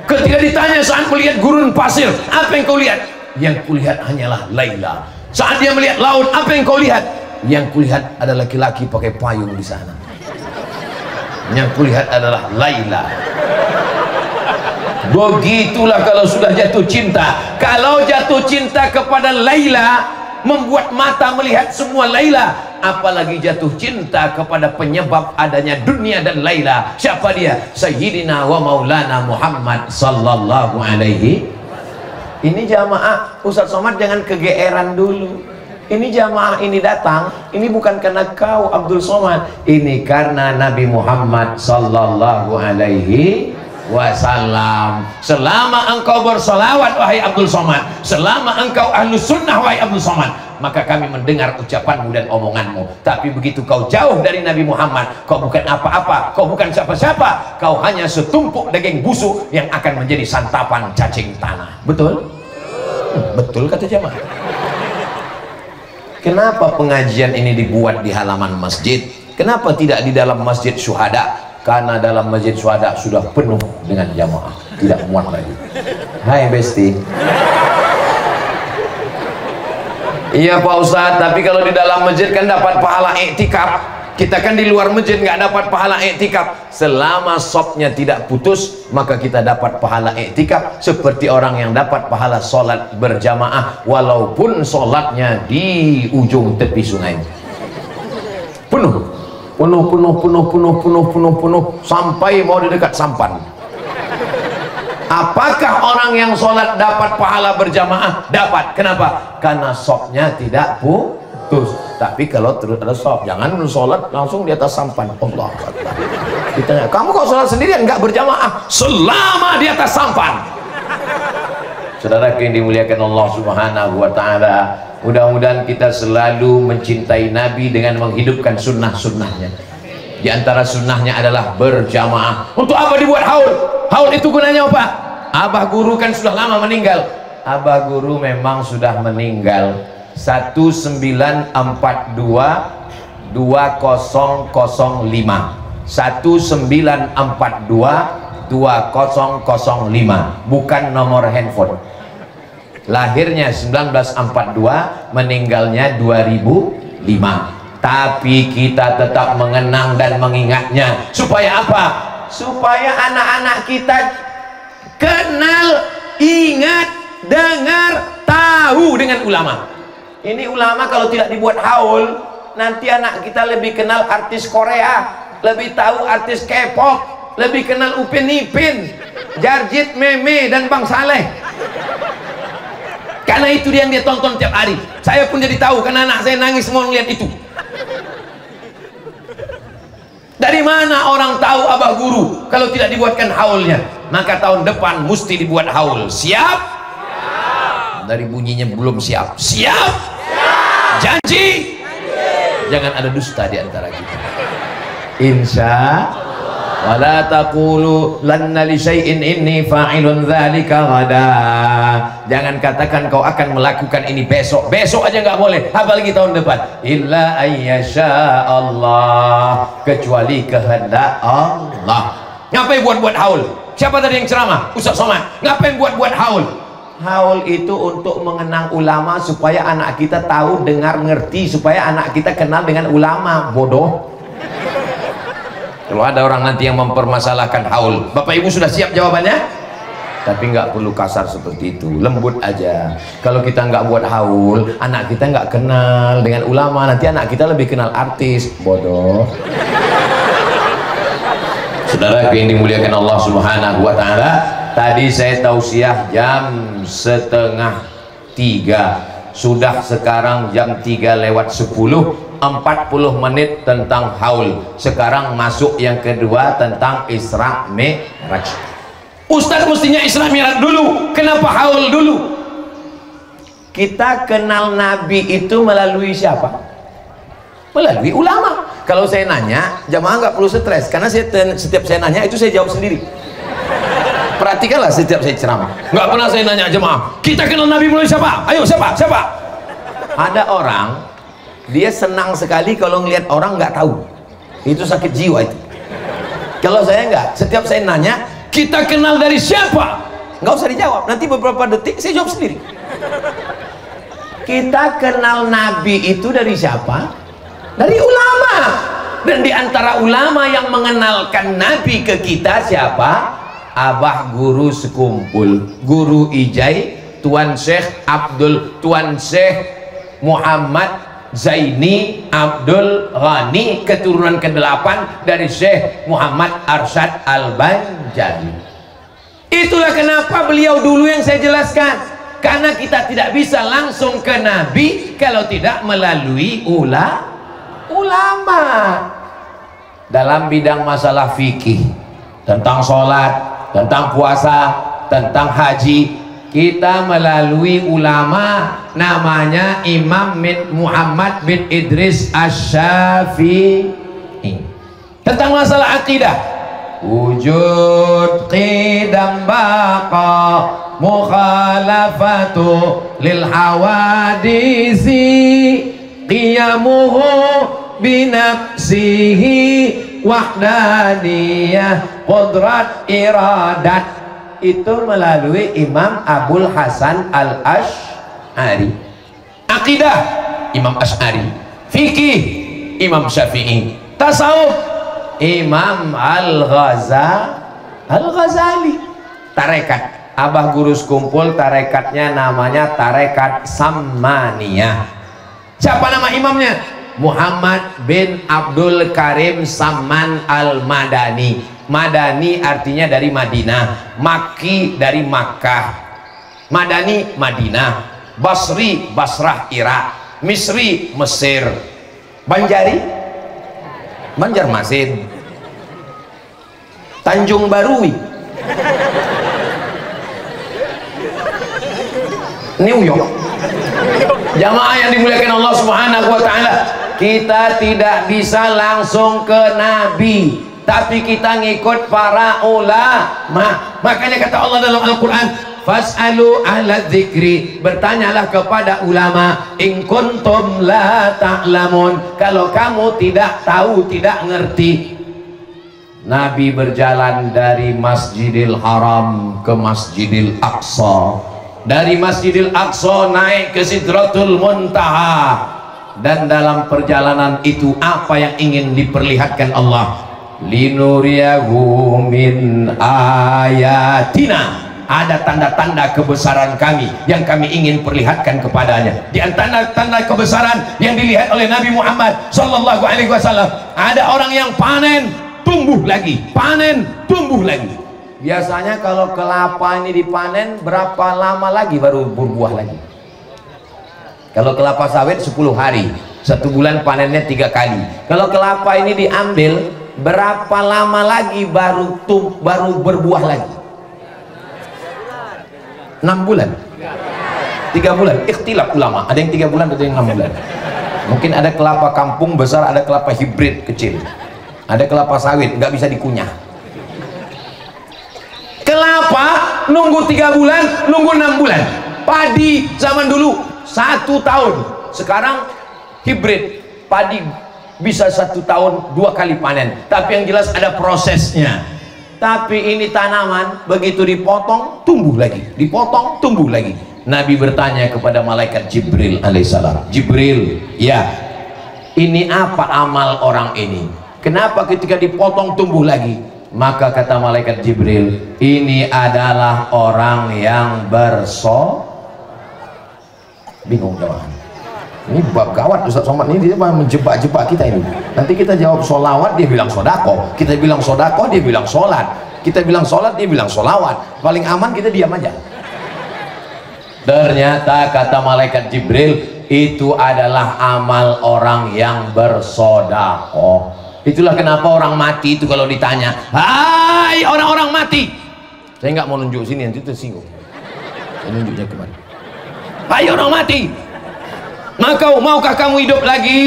Ketika ditanya saat melihat gurun pasir, apa yang kau lihat? Yang kulihat hanyalah Laila. Saat dia melihat laut, apa yang kau lihat? Yang kulihat ada laki-laki pakai payung di sana. Yang kulihat adalah Laila. Begitulah kalau sudah jatuh cinta. Kalau jatuh cinta kepada Laila, membuat mata melihat semua Laila, apalagi jatuh cinta kepada penyebab adanya dunia dan Laila. Siapa dia? Sayyidina wa Maulana Muhammad sallallahu alaihi. Ini jamaah, Ustadz Somad jangan kegeeran dulu. Ini jamaah ini datang, ini bukan karena kau Abdul Somad, ini karena Nabi Muhammad sallallahu alaihi wasallam. Selama engkau bersolawat wahai Abdul Somad, selama engkau ahlus sunnah wahai Abdul Somad, maka kami mendengar ucapanmu dan omonganmu. Tapi begitu kau jauh dari Nabi Muhammad, kau bukan apa-apa, kau bukan siapa-siapa, kau hanya setumpuk daging busuk yang akan menjadi santapan cacing tanah. Betul? Betul kata jamaah. Kenapa pengajian ini dibuat di halaman masjid? Kenapa tidak di dalam masjid syuhada? Karena dalam masjid syuhada sudah penuh dengan jamaah, tidak muat lagi. Hai Besti. Iya Pak Ustadz, tapi kalau di dalam masjid kan dapat pahala iktikaf. Kita kan di luar masjid nggak dapat pahala iktikaf. Selama sopnya tidak putus, maka kita dapat pahala iktikaf seperti orang yang dapat pahala sholat berjamaah, walaupun sholatnya di ujung tepi sungai. Penuh sampai mau di dekat sampan. Apakah orang yang sholat dapat pahala berjamaah? Dapat. Kenapa? Karena sopnya tidak putus. Tapi kalau terus ada sop, jangan sholat langsung di atas sampan. Allah Akbar. Ditanya, kamu kok sholat sendirian nggak berjamaah? Selama di atas sampan. Saudara yang dimuliakan Allah Subhanahu wa Ta'ala, mudah-mudahan kita selalu mencintai Nabi dengan menghidupkan sunnah-sunnahnya. Di antara sunnahnya adalah berjamaah. Untuk apa dibuat haul? Haul itu gunanya apa? Abah Guru kan sudah lama meninggal. Abah Guru memang sudah meninggal. 1942 2005. 1942 2005, bukan nomor handphone. Lahirnya 1942, meninggalnya 2005. Tapi kita tetap mengenang dan mengingatnya. Supaya apa? Supaya anak-anak kita kenal, ingat, dengar, tahu dengan ulama. Ini ulama kalau tidak dibuat haul, nanti anak kita lebih kenal artis Korea, lebih tahu artis K-pop, lebih kenal Upin Ipin, Jarjit, Meme, dan Bang Saleh. Karena itu yang dia tonton tiap hari. Saya pun jadi tahu karena anak saya nangis semua melihat itu. Dari mana orang tahu Abah Guru kalau tidak dibuatkan haulnya? Maka tahun depan mesti dibuat haul. Siap? Dari bunyinya belum siap. Siap? Janji? Jangan ada dusta di antara kita. Insya wala taqulu lanna li syai'in inni fa'ilun dzalika ghada. Jangan katakan kau akan melakukan ini besok. Besok aja nggak boleh, apalagi tahun depan. Illa ayyasha Allah, kecuali kehendak Allah. Ngapain buat haul? Siapa tadi yang ceramah? Ustaz Somad. Ngapain buat haul? Haul itu untuk mengenang ulama supaya anak kita tahu, dengar, ngerti, supaya anak kita kenal dengan ulama. Bodoh. Kalau ada orang nanti yang mempermasalahkan haul, Bapak Ibu sudah siap jawabannya? Tapi nggak perlu kasar seperti itu, lembut aja. Kalau kita nggak buat haul, anak kita nggak kenal dengan ulama, nanti anak kita lebih kenal artis. Bodoh. Saudara yang dimuliakan Allah Subhanahu wa Ta'ala, tadi saya tausiah jam 2:30, sudah sekarang jam 3:10. 40 menit tentang haul. Sekarang masuk yang kedua tentang Isra Mi'raj. Ustaz mestinya Isra Mi'raj dulu, kenapa haul dulu? Kita kenal Nabi itu melalui siapa? Melalui ulama. Kalau saya nanya, jamaah nggak perlu stres, karena setiap saya nanya itu saya jawab sendiri. Perhatikanlah setiap saya ceramah, nggak pernah saya nanya jemaah, kita kenal Nabi melalui siapa? Ayo siapa? Ada orang dia senang sekali kalau ngelihat orang nggak tahu, itu sakit jiwa itu. Kalau saya nggak, setiap saya nanya kita kenal dari siapa, nggak usah dijawab, nanti beberapa detik saya jawab sendiri. Kita kenal Nabi itu dari siapa? Dari ulama. Dan diantara ulama yang mengenalkan Nabi ke kita siapa? Abah Guru sekumpul, Guru Ijai, Tuan Syekh Muhammad Zaini Abdul Ghani, keturunan ke-8 dari Syekh Muhammad Arsyad Al-Banjali. Itulah kenapa beliau dulu yang saya jelaskan, karena kita tidak bisa langsung ke Nabi kalau tidak melalui ulama. Dalam bidang masalah fikih, tentang sholat, tentang puasa, tentang haji, kita melalui ulama, namanya Imam Muhammad bin Idris Asy-Syafi'i. Tentang masalah akidah, wujud qidam baqa mukhalafatu lil hawadisi qiyamuhu binafsihi wahdaniyah qudrat iradat. Itu melalui Imam Abul Hasan Al-Asy'ari. Akidah Imam Asy'ari, fikih Imam Syafi'i, tasawuf Imam Al-Ghazali, tarekat Abah Guru kumpul, tarekatnya namanya tarekat Sammaniyah. Siapa nama imamnya? Muhammad bin Abdul Karim Samman Al-Madani. Madani artinya dari Madinah, Makki dari Makkah, Madani Madinah, Basri Basrah Irak, Misri Mesir, Banjari Banjarmasin, Tanjung Barui New York. Jamaah yang dimuliakan Allah Subhanahu wa Ta'ala, kita tidak bisa langsung ke Nabi, tapi kita ngikut para ulama. Makanya kata Allah dalam Al-Quran, fas'alu ahla dzikri, bertanyalah kepada ulama, in kuntum la ta'lamun, kalau kamu tidak tahu, tidak ngerti. Nabi berjalan dari Masjidil Haram ke Masjidil Aqsa, dari Masjidil Aqsa naik ke Sidratul Muntaha, dan dalam perjalanan itu apa yang ingin diperlihatkan Allah? Linuriyahu min ayatina ada tanda-tanda kebesaran kami yang kami ingin perlihatkan kepadanya. Di antara tanda kebesaran yang dilihat oleh Nabi Muhammad sallallahu alaihi wasallam, ada orang yang panen tumbuh lagi, panen tumbuh lagi. Biasanya kalau kelapa ini dipanen berapa lama lagi baru berbuah lagi? Kalau kelapa sawit 10 hari, 1 bulan panennya 3 kali. Kalau kelapa ini diambil, berapa lama lagi baru berbuah lagi? 6 bulan, 3 bulan. Ikhtilaf ulama, ada yang 3 bulan, ada yang 6 bulan. Mungkin ada kelapa kampung besar, ada kelapa hibrid kecil, ada kelapa sawit nggak bisa dikunyah. Kelapa nunggu 3 bulan, nunggu 6 bulan. Padi zaman dulu 1 tahun, sekarang hibrid padi bisa 1 tahun 2 kali panen, tapi yang jelas ada prosesnya. Tapi ini tanaman begitu dipotong tumbuh lagi, dipotong tumbuh lagi. Nabi bertanya kepada malaikat Jibril alaihissalam, Jibril, ya, ini apa amal orang ini? Kenapa ketika dipotong tumbuh lagi? Maka kata malaikat Jibril, ini adalah orang yang bingung jawaban. Ini bab gawat Ustaz Somad, ini dia menjebak-jebak kita ini. Nanti kita jawab solawat, dia bilang sodako. Kita bilang sodako, dia bilang solat. Kita bilang solat, dia bilang solawat. Paling aman kita diam aja. Ternyata kata malaikat Jibril, itu adalah amal orang yang bersodako. Itulah kenapa orang mati itu kalau ditanya, hai orang-orang mati, saya nggak mau nunjuk sini, nanti tersinggung. Saya nunjuknya kemana? Hai orang mati, maukah kamu hidup lagi?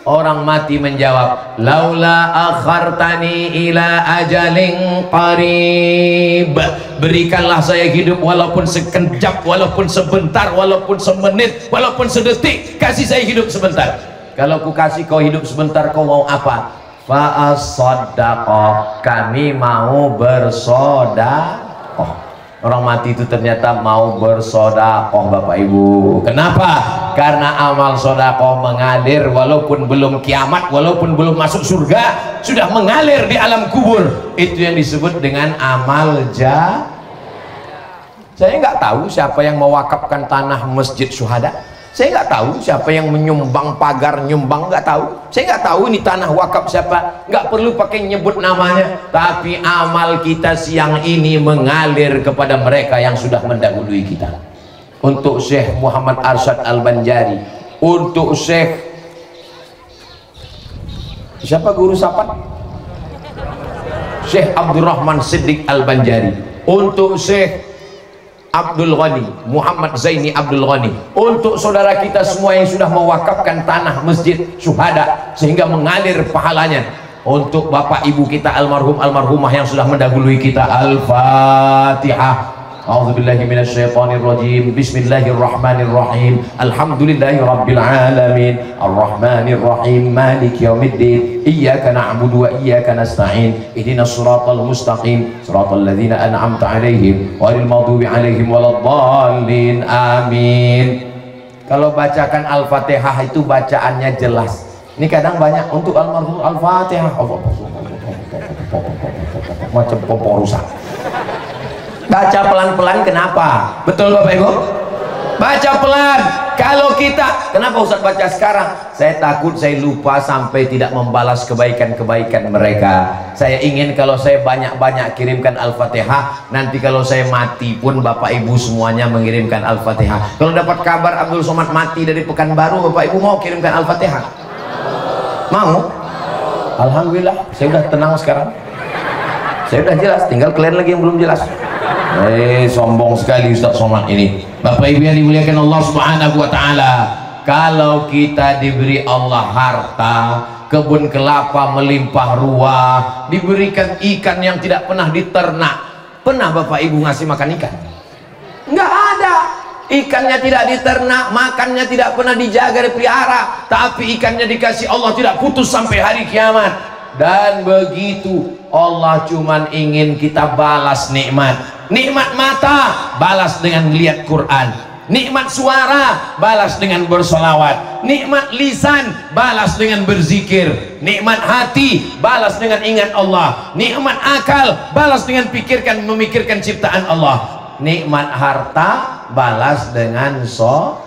Orang mati menjawab, laula akhartani ila ajalin qarib, berikanlah saya hidup walaupun sekejap, walaupun sebentar, walaupun semenit, walaupun sedetik, kasih saya hidup sebentar. Kalau ku kasih kau hidup sebentar, kau mau apa? Fa'as-sodakoh, kami mau bersodakoh. Orang mati itu ternyata mau bersodakoh, Bapak Ibu. Kenapa? Karena amal sodakoh mengalir walaupun belum kiamat, walaupun belum masuk surga, sudah mengalir di alam kubur. Itu yang disebut dengan amal jariah. Saya nggak tahu siapa yang mewakafkan tanah Masjid Syuhada. Saya nggak tahu siapa yang menyumbang pagar, nyumbang, nggak tahu. Saya nggak tahu ini tanah wakaf siapa, nggak perlu pakai nyebut namanya. Tapi amal kita siang ini mengalir kepada mereka yang sudah mendahului kita. Untuk Syekh Muhammad Arsyad Al-Banjari, untuk Syekh siapa guru sapat? Syekh Abdurrahman Siddiq Al-Banjari, untuk Syekh Abdul Ghani, Muhammad Zaini Abdul Ghani, untuk saudara kita semua yang sudah mewakafkan tanah Masjid Syuhada sehingga mengalir pahalanya, untuk bapak ibu kita almarhum almarhumah yang sudah mendahului kita. Al-Fatihah. A'udzubillahi minasyaitonirrajim. Bismillahirrahmanirrahim. Alhamdulillahi rabbil alamin. Arrahmanirrahim. Maliki yaumiddin. Iyyaka na'budu wa iyyaka nasta'in. Ihdinas siratal mustaqim. Siratal ladzina an'amta 'alaihim ghairil maghdubi 'alaihim waladdallin. Amin. Kalau bacakan Al-Fatihah itu bacaannya jelas. Ini kadang banyak untuk almarhum Al-Fatihah macam popor rusak. Baca pelan-pelan, kenapa? Betul Bapak Ibu? Baca pelan. Kalau kita, kenapa Ustaz baca sekarang? Saya takut saya lupa sampai tidak membalas kebaikan-kebaikan mereka. Saya ingin kalau saya banyak-banyak kirimkan Al-Fatihah, nanti kalau saya mati pun Bapak Ibu semuanya mengirimkan Al-Fatihah. Kalau dapat kabar Abdul Somad mati dari Pekanbaru, Bapak Ibu mau kirimkan Al-Fatihah? Mau? Alhamdulillah, saya udah tenang sekarang. Saya udah jelas, tinggal kalian lagi yang belum jelas. Sombong sekali Ustaz Somad ini. Bapak Ibu yang dimuliakan Allah Subhanahu wa taala, kalau kita diberi Allah harta, kebun kelapa melimpah ruah, diberikan ikan yang tidak pernah diternak, pernah Bapak Ibu ngasih makan ikan? Enggak ada. Ikannya tidak diternak, makannya tidak pernah dijaga, dipelihara, tapi ikannya dikasih Allah tidak putus sampai hari kiamat. Dan begitu Allah cuman ingin kita balas nikmat. Nikmat mata balas dengan lihat Quran, Nikmat suara, balas dengan bersolawat. Nikmat lisan, balas dengan berzikir. Nikmat hati, balas dengan ingat Allah. Nikmat akal, balas dengan memikirkan ciptaan Allah. Nikmat harta, balas dengan sedekah.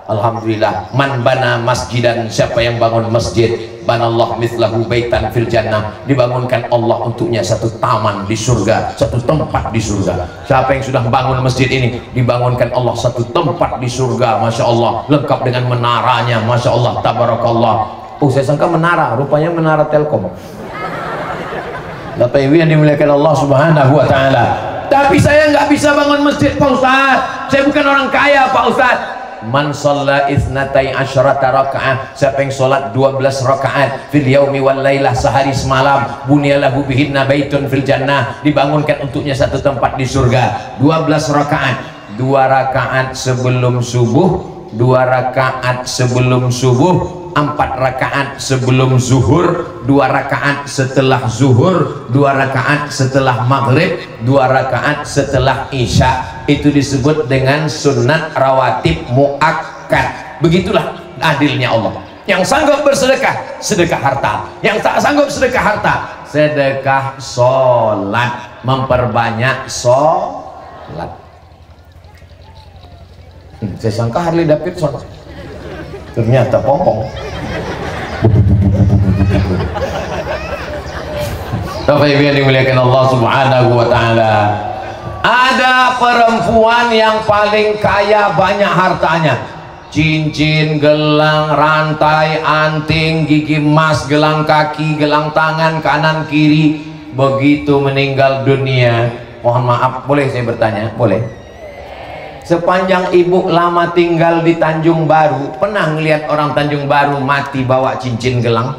Alhamdulillah, man bana masjidan, siapa yang bangun masjid, banallahu mithlahu baitan fil jannah, dibangunkan Allah untuknya satu taman di surga, satu tempat di surga. Siapa yang sudah bangun masjid ini, dibangunkan Allah satu tempat di surga. Masya Allah, lengkap dengan menaranya. Masya Allah, tabarakallah. Saya sangka menara, rupanya menara Telkom. Bapak Ibu yang dimuliakan Allah Subhanahu wa Ta'ala. Tapi saya nggak bisa bangun masjid, Pak Ustaz. Saya bukan orang kaya, Pak Ustaz. Man shalla itsnatai asyrata rakaat, siapa yang salat 12 rakaat fil yaumi wal lailah, sehari semalam, bunyalahu bihinna baitun fil jannah, dibangunkan untuknya satu tempat di surga. 12 rakaat, 2 rakaat sebelum subuh, 2 rakaat sebelum subuh, 4 rakaat sebelum zuhur, 2 rakaat setelah zuhur, 2 rakaat setelah maghrib, 2 rakaat setelah isya. Itu disebut dengan sunat rawatib muakkad. Begitulah adilnya Allah. Yang sanggup bersedekah, sedekah harta. Yang tak sanggup sedekah harta, sedekah sholat, memperbanyak sholat. Saya sangka Harley Davidson, ternyata pompong. Bapak Ibu yang dimuliakan Allah Subhanahu wa Ta'ala, ada perempuan yang paling kaya, banyak hartanya, cincin, gelang, rantai, anting, gigi emas, gelang kaki, gelang tangan kanan kiri. Begitu meninggal dunia, mohon maaf, boleh saya bertanya? Boleh? Sepanjang ibu lama tinggal di Tanjung Baru, pernah ngelihat orang Tanjung Baru mati bawa cincin gelang?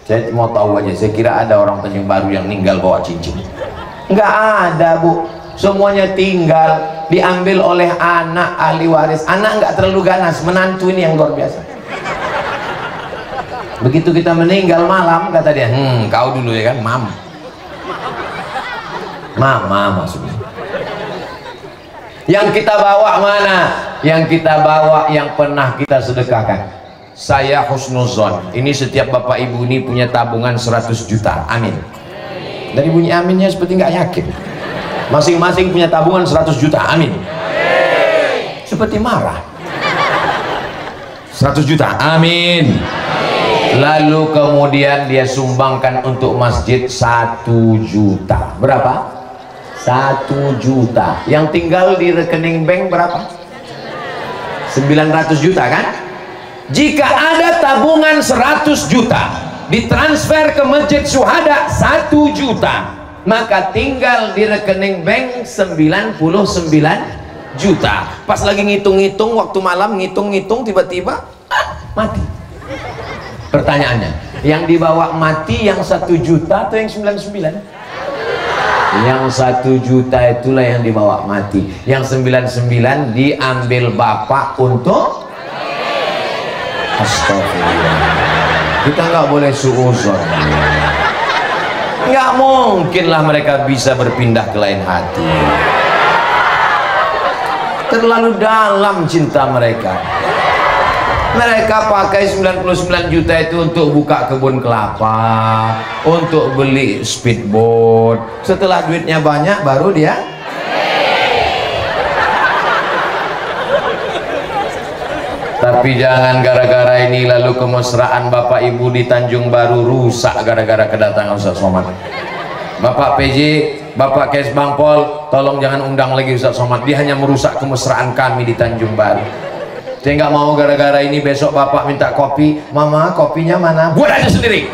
Saya mau tahu aja, saya kira ada orang Tanjung Baru yang meninggal bawa cincin. Nggak ada, Bu. Semuanya tinggal, diambil oleh anak ahli waris. Anak nggak terlalu ganas, menantu ini yang luar biasa. Begitu kita meninggal malam, kata dia, kau dulu ya kan, mama maksudnya. Yang kita bawa mana? Yang kita bawa yang pernah kita sedekahkan. Saya husnuzon, ini setiap bapak ibu ini punya tabungan 100 juta, amin. Dari bunyi aminnya seperti nggak yakin. Masing-masing punya tabungan 100 juta, amin. Seperti marah. 100 juta, amin. Lalu kemudian dia sumbangkan untuk masjid 1 juta. Berapa? 1 juta. Yang tinggal di rekening bank berapa? 900 juta kan? Jika ada tabungan 100 juta ditransfer ke Masjid Syuhada 1 juta, maka tinggal di rekening bank 99 juta. Pas lagi ngitung-ngitung, waktu malam ngitung-ngitung, tiba-tiba mati. Pertanyaannya, yang dibawa mati yang 1 juta atau yang 99? Yang 1 juta itulah yang dibawa mati. Yang 99 diambil bapak untuk astagfirullah. Kita nggak boleh suuzon. Nggak mungkinlah mereka bisa berpindah ke lain hati. Terlalu dalam cinta mereka. Mereka pakai 99 juta itu untuk buka kebun kelapa, untuk beli speedboat. Setelah duitnya banyak baru dia tapi jangan gara-gara ini lalu kemesraan bapak ibu di Tanjung Baru rusak gara-gara kedatangan Ustaz Somad. Bapak PJ, Bapak Kes Bangpol, tolong jangan undang lagi Ustaz Somad. Dia hanya merusak kemesraan kami di Tanjung Baru. Saya nggak mau gara-gara ini besok bapak minta kopi, mama kopinya mana? Buat aja sendiri.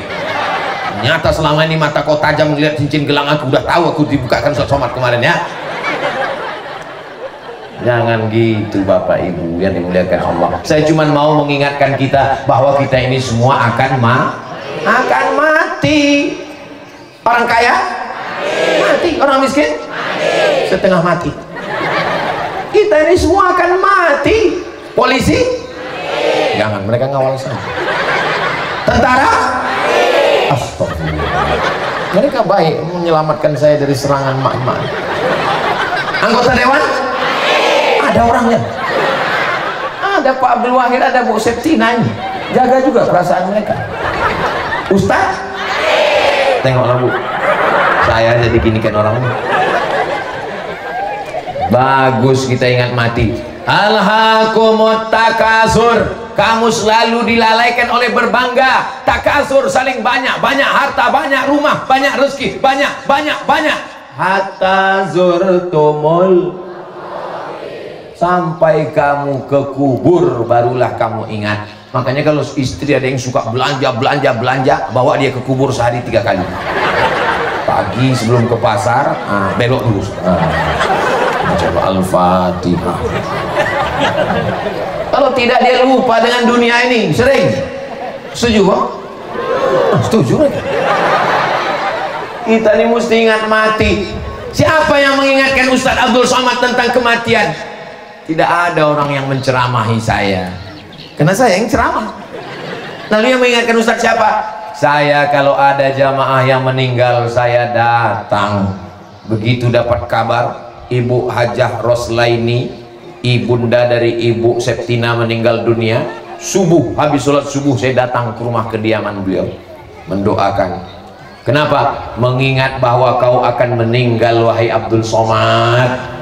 Ternyata selama ini mata kau tajam melihat cincin gelang aku, udah tahu aku dibukakan Ustaz Somad kemarin ya. Jangan gitu bapak ibu yang dimuliakan Allah. Saya cuma mau mengingatkan kita bahwa kita ini semua akan mati. Orang kaya mati, orang miskin setengah mati. Kita ini semua akan mati. Polisi jangan, mereka ngawal saya. Tentara astagfirullah, mereka baik menyelamatkan saya dari serangan mak-mak. Anggota dewan? Ada orangnya. Ada Pak Abdul Wahid, ada Bu Septina ini. Jaga juga perasaan mereka. Ustaz? Tengoklah Bu. Saya jadi ginikan orangnya. Bagus kita ingat mati. Alhaakumut takasur. Kamu selalu dilalaikan oleh berbangga. Takasur, saling banyak harta, banyak rumah, banyak rezeki, banyak. Hatta zurtumul, sampai kamu ke kubur barulah kamu ingat. Makanya kalau istri ada yang suka belanja, bawa dia ke kubur sehari 3 kali. Pagi sebelum ke pasar, belok dulu. Coba Al-Fatihah. Kalau tidak dia lupa dengan dunia ini. Sering. Setuju kok? Setuju lagi. Kita ini mesti ingat mati. Siapa yang mengingatkan Ustaz Abdul Somad tentang kematian? Tidak ada orang yang menceramahi saya, karena saya yang ceramah. Lalu yang mengingatkan Ustaz siapa? Saya kalau ada jamaah yang meninggal, saya datang. Begitu dapat kabar Ibu Hajah Roslaini, ibunda dari Ibu Septina meninggal dunia, subuh, habis sholat subuh saya datang ke rumah kediaman beliau mendoakan. Kenapa? Mengingat bahwa kau akan meninggal wahai Abdul Somad.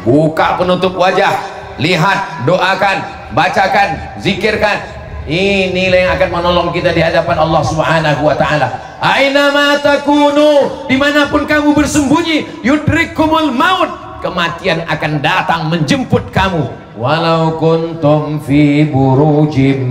Buka penutup wajah, lihat, doakan, bacakan, zikirkan. Inilah yang akan menolong kita di hadapan Allah Subhanahu wa ta'ala. Aina ma takunu, dimanapun kamu bersembunyi, yudrikumul maut, kematian akan datang menjemput kamu. Walau kuntum fi burujim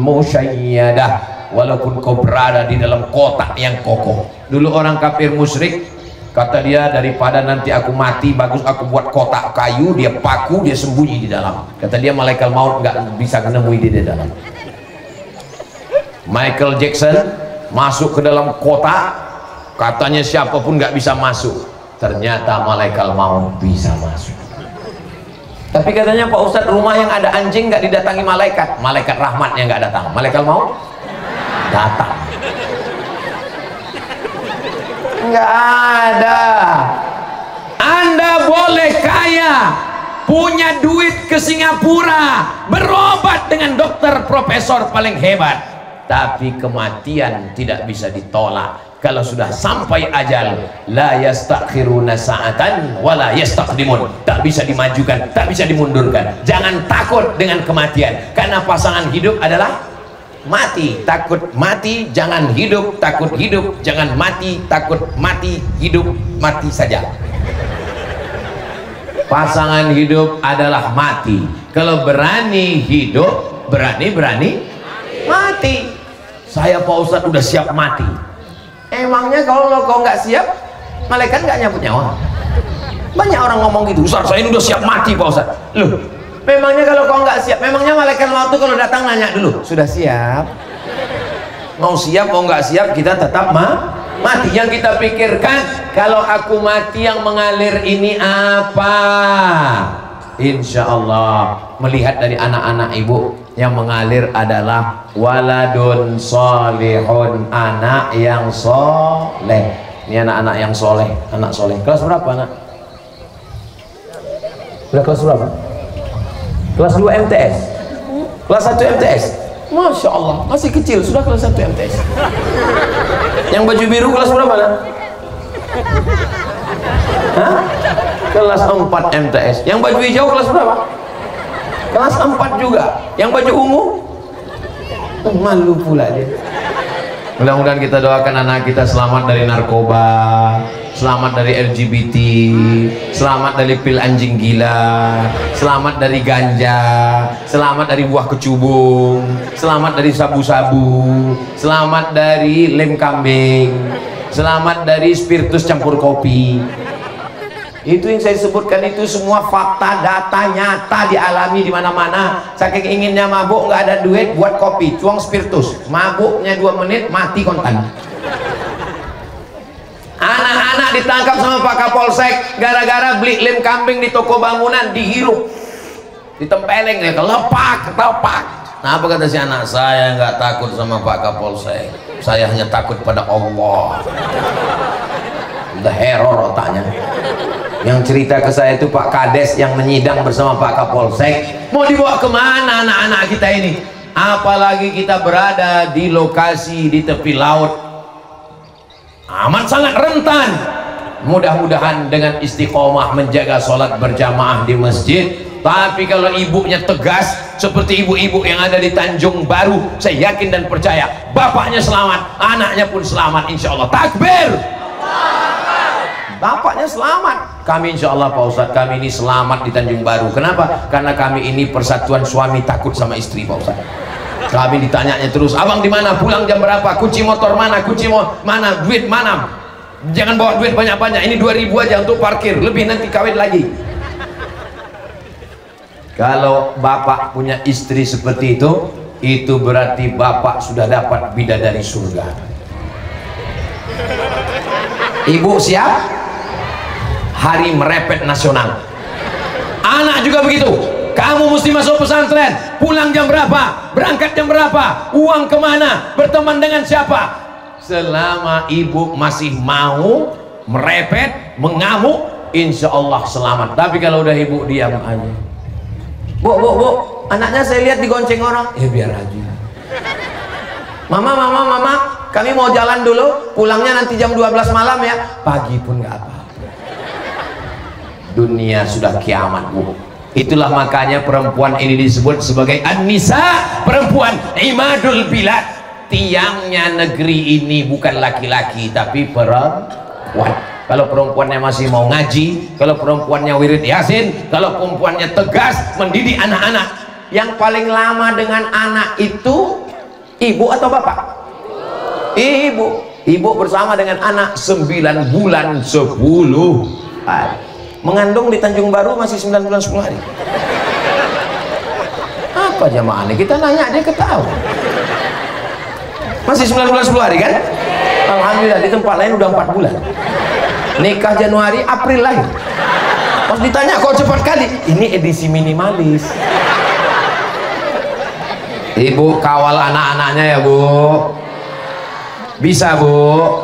musyayyadah, walaupun kau berada di dalam kotak yang kokoh. Dulu orang kafir musyrik, kata dia, daripada nanti aku mati, bagus aku buat kotak kayu, dia paku, dia sembunyi di dalam. Kata dia malaikat maut nggak bisa menemui dia di dalam. Michael Jackson masuk ke dalam kotak, katanya siapapun nggak bisa masuk. Ternyata malaikat maut bisa masuk. Tapi katanya Pak Ustadz, rumah yang ada anjing nggak didatangi malaikat, malaikat rahmat yang nggak datang, malaikat maut datang. Nggak ada. Anda boleh kaya, punya duit ke Singapura, berobat dengan dokter profesor paling hebat, tapi kematian tidak bisa ditolak. Kalau sudah sampai ajal, la yastakhiruna sa'atan wa la yastaqdimun, tak bisa dimajukan, tak bisa dimundurkan. Jangan takut dengan kematian, karena pasangan hidup adalah mati. Takut mati, jangan hidup. Takut hidup, jangan mati. Takut mati, hidup, mati saja. Pasangan hidup adalah mati. Kalau berani hidup, berani mati. Saya Pak Ustadz udah siap mati. Emangnya kalau kau nggak siap, malaikat nggak nyabut nyawa? Banyak orang ngomong gitu, Ustaz saya ini udah siap mati Pak Ustadz. Loh, memangnya kalau kau nggak siap, memangnya malaikat maut itu kalau datang nanya dulu, sudah siap? Mau siap mau nggak siap, kita tetap mati. Yang kita pikirkan, kalau aku mati yang mengalir ini apa? Insya Allah melihat dari anak-anak ibu, yang mengalir adalah waladun solihun, anak yang soleh. Ini anak-anak yang soleh, anak soleh. Kelas berapa anak? Udah kelas berapa? Kelas 2 MTS, kelas 1 MTS. Masya Allah, masih kecil sudah kelas 1 MTS. Yang baju biru kelas berapa anak? Hah? Kelas 4 MTS. Yang baju hijau kelas berapa? Kelas 4 juga. Yang baju ungu? Malu pula dia. Mudah-mudahan kita doakan anak kita selamat dari narkoba, selamat dari LGBT, selamat dari pil anjing gila, selamat dari ganja, selamat dari buah kecubung, selamat dari sabu-sabu, selamat dari lem kambing, selamat dari spiritus campur kopi. Itu yang saya sebutkan itu semua fakta, data nyata dialami di mana-mana. Saking inginnya mabuk, nggak ada duit buat kopi, cuang spiritus, mabuknya 2 menit mati kontan. Anak-anak ditangkap sama Pak Kapolsek gara-gara beli lem kambing di toko bangunan, dihirup, ditempeleng, ya lepak. Nah apa kata si anak, saya nggak takut sama Pak Kapolsek, saya hanya takut pada Allah. The Heror otaknya. Yang cerita ke saya itu Pak Kades yang menyidang bersama Pak Kapolsek. Mau dibawa kemana anak-anak kita ini? Apalagi kita berada di lokasi di tepi laut, amat sangat rentan. Mudah-mudahan dengan istiqomah menjaga sholat berjamaah di masjid. Tapi kalau ibunya tegas seperti ibu-ibu yang ada di Tanjung Baru, saya yakin dan percaya bapaknya selamat, anaknya pun selamat insya Allah. Takbir! Bapaknya selamat, kami insya Allah Pak Ustadz, kami ini selamat di Tanjung Baru. Kenapa? Karena kami ini persatuan suami takut sama istri Pak Ustadz. Kami ditanyanya terus, abang di mana, pulang jam berapa, kunci motor mana, mana, duit mana, jangan bawa duit banyak-banyak, ini 2000 aja untuk parkir, lebih nanti kawin lagi. Kalau bapak punya istri seperti itu berarti bapak sudah dapat bidadari surga. Ibu siap? Hari merepet nasional. Anak juga begitu. Kamu mesti masuk pesantren. Pulang jam berapa? Berangkat jam berapa? Uang kemana? Berteman dengan siapa? Selama ibu masih mau merepet, mengamuk, insya Allah selamat. Tapi kalau udah ibu diam aja. Bu, anaknya saya lihat digonceng orang. Ya biar aja. Mama, kami mau jalan dulu. Pulangnya nanti jam 12 malam ya. Pagi pun nggak apa. Dunia sudah kiamat, Bu. Itulah makanya perempuan ini disebut sebagai an-nisa, perempuan imadul bilad. Tiangnya negeri ini bukan laki-laki tapi perempuan. Kalau perempuannya masih mau ngaji, kalau perempuannya wirid yasin, kalau perempuannya tegas mendidik anak-anak. Yang paling lama dengan anak itu ibu atau bapak? Ibu. Ibu bersama dengan anak 9 bulan 10 hari. Mengandung di Tanjung Baru masih 9 bulan 10 hari. Apa jamaah ini? Kita nanya dia ketawa. Masih 9 bulan 10 hari kan? Alhamdulillah, di tempat lain udah 4 bulan. Nikah Januari, April lahir. Pas ditanya kok cepat kali? Ini edisi minimalis. Ibu kawal anak-anaknya ya Bu. Bisa Bu.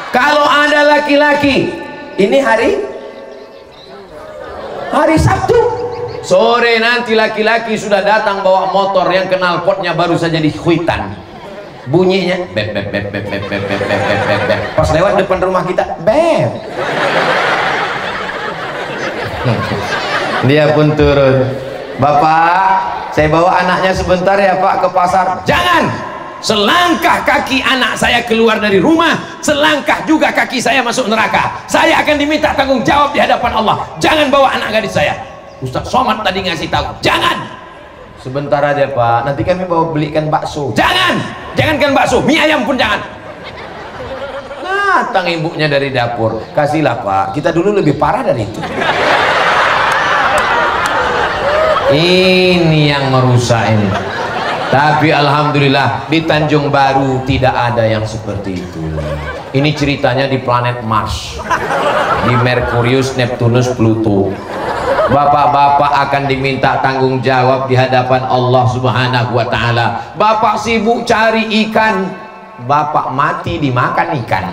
Kalau ada laki-laki, ini hari Sabtu sore nanti laki-laki sudah datang bawa motor yang knalpotnya baru saja dikhuitan, bunyinya bep bep bep bep bep bep bep bep bep bep. Pas lewat depan rumah kita bep, dia pun turun. Bapak, saya bawa anaknya sebentar ya Pak ke pasar. Jangan, selangkah kaki anak saya keluar dari rumah, selangkah juga kaki saya masuk neraka. Saya akan diminta tanggung jawab di hadapan Allah. Jangan bawa anak gadis saya. Ustaz Somad tadi ngasih tahu, jangan. Sebentar aja Pak, nanti kami bawa belikan bakso. Jangankan bakso, mie ayam pun jangan. Datang ibunya dari dapur, kasihlah Pak, kita dulu lebih parah dari itu. Ini yang merusak ini. Tapi alhamdulillah di Tanjung Baru tidak ada yang seperti itu. Ini ceritanya di planet Mars, di Merkurius, Neptunus, Pluto. Bapak-bapak akan diminta tanggung jawab di hadapan Allah Subhanahu wa Ta'ala. Bapak sibuk cari ikan, bapak mati dimakan ikan.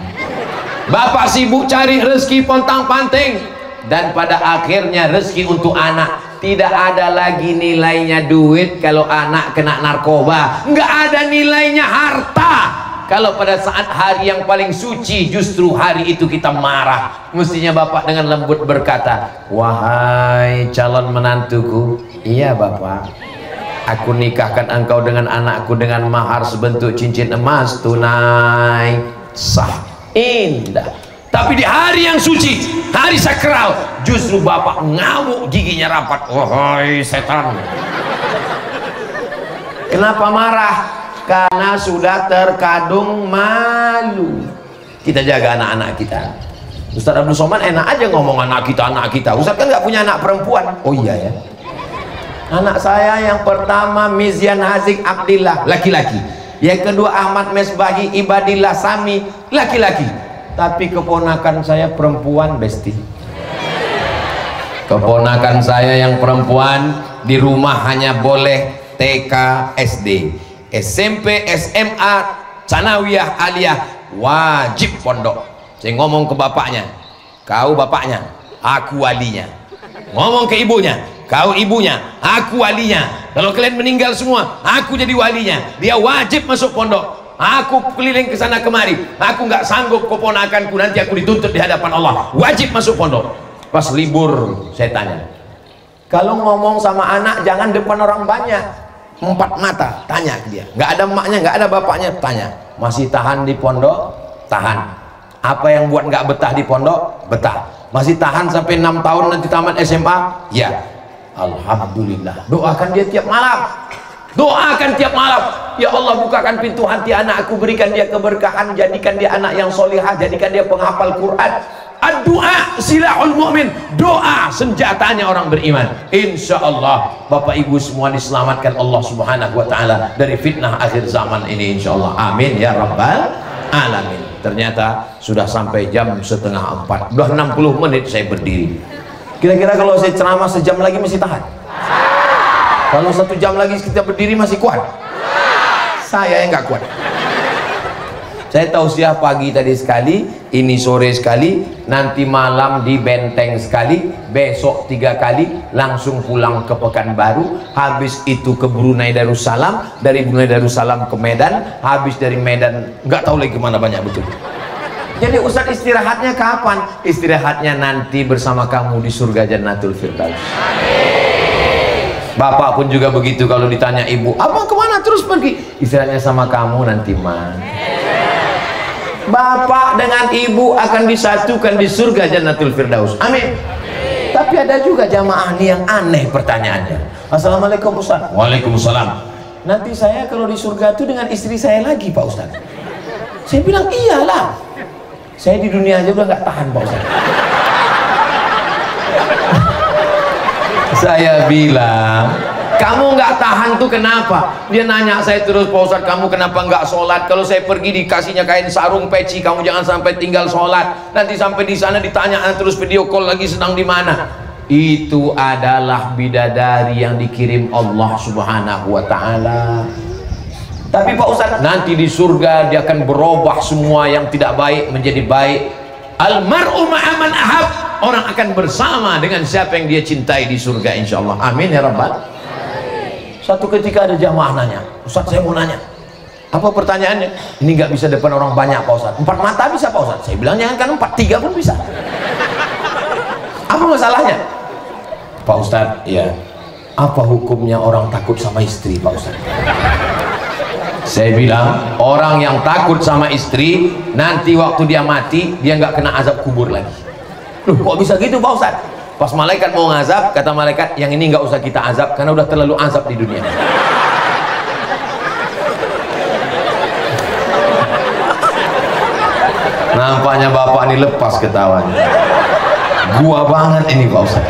Bapak sibuk cari rezeki pontang-panting, dan pada akhirnya rezeki untuk anak tidak ada lagi nilainya duit kalau anak kena narkoba, nggak ada nilainya harta kalau pada saat hari yang paling suci justru hari itu kita marah. Mestinya bapak dengan lembut berkata, wahai calon menantuku, iya bapak, aku nikahkan engkau dengan anakku dengan mahar sebentuk cincin emas tunai sah, indah. Tapi di hari yang suci, hari sakral, justru bapak ngamuk, giginya rapat. Wahai setan. Kenapa marah? Karena sudah terkadung malu. Kita jaga anak-anak kita. Ustaz Abdul Somad enak aja ngomong anak kita. Ustaz kan nggak punya anak perempuan. Oh iya ya. Anak saya yang pertama Mizian Hazik Abdillah, laki-laki. Yang kedua Ahmad Mesbahi Ibadillah Sami, laki-laki. Tapi keponakan saya perempuan, besti. Keponakan saya yang perempuan di rumah hanya boleh TK, SD, SMP, SMA, Sanawiyah, Aliyah wajib pondok. Saya ngomong ke bapaknya, kau bapaknya, aku walinya. Ngomong ke ibunya, kau ibunya, aku walinya. Kalau kalian meninggal semua, aku jadi walinya. Dia wajib masuk pondok. Aku keliling ke sana kemari, aku nggak sanggup keponakanku nanti aku dituntut di hadapan Allah. Wajib masuk pondok. Pas libur saya tanya, kalau ngomong sama anak jangan depan orang banyak, 4 mata. Tanya ke dia, nggak ada emaknya, nggak ada bapaknya. Tanya, masih tahan di pondok? Tahan. Apa yang buat nggak betah di pondok? Betah. Masih tahan sampai 6 tahun nanti tamat SMA? Ya. Alhamdulillah. Doakan dia tiap malam. Doakan tiap malam, ya Allah bukakan pintu hati anakku, berikan dia keberkahan, jadikan dia anak yang solihah, jadikan dia penghafal Quran. Doa silahul mu'min, doa senjatanya orang beriman. Insya Allah Bapak Ibu semua diselamatkan Allah Subhanahu Wa Taala dari fitnah akhir zaman ini, insya Allah. Amin ya Rabbal Alamin. Ternyata sudah sampai jam 3:30, udah 60 menit saya berdiri. Kira-kira kalau saya ceramah sejam lagi masih tahan? Kalau 1 jam lagi kita berdiri masih kuat? Saya yang nggak kuat. Saya tausiah pagi tadi sekali, ini sore sekali, nanti malam di Benteng sekali, besok 3 kali, langsung pulang ke Pekanbaru, habis itu ke Brunei Darussalam, dari Brunei Darussalam ke Medan, habis dari Medan nggak tahu lagi kemana, banyak betul. Jadi Ustadz istirahatnya kapan? Istirahatnya nanti bersama kamu di surga Jannatul Firdaus. Bapak pun juga begitu, kalau ditanya ibu, abang kemana terus pergi? Istirahatnya sama kamu nanti, man. Bapak dengan ibu akan disatukan di surga Jannatul Firdaus. Amin. Tapi ada juga jamaah nih yang aneh pertanyaannya. Assalamualaikum Ustaz. Waalaikumsalam. Nanti saya kalau di surga itu dengan istri saya lagi Pak Ustaz. Saya bilang iyalah. Saya di dunia aja udah nggak tahan Pak Ustaz. Saya bilang, kamu nggak tahan tuh kenapa? Dia nanya saya terus, Pak Ustadz kamu kenapa nggak sholat? Kalau saya pergi dikasihnya kain sarung peci, kamu jangan sampai tinggal sholat. Nanti sampai di sana ditanya terus video call lagi sedang di mana? Itu adalah bidadari yang dikirim Allah Subhanahu Wa Taala. Tapi Pak Ustadz, nanti di surga dia akan berubah semua yang tidak baik menjadi baik. Almar'u ma'aman ahab, orang akan bersama dengan siapa yang dia cintai di surga insyaallah. Amin ya rabbal. Satu ketika ada jamaah nanya, Ustaz saya mau nanya, apa pertanyaannya? Ini nggak bisa depan orang banyak Pak Ustaz. 4 mata bisa Pak Ustaz? Saya bilang jangan kan 4, 3 pun bisa. Apa masalahnya? Pak Ustaz, ya, apa hukumnya orang takut sama istri Pak Ustaz? Saya bilang, orang yang takut sama istri, nanti waktu dia mati, dia nggak kena azab kubur lagi. Loh, kok bisa gitu Pak Ustaz? Pas malaikat mau ngazab, kata malaikat, yang ini nggak usah kita azab, karena udah terlalu azab di dunia. Nampaknya Bapak ini lepas ketawanya. Gua banget ini Pak Ustaz.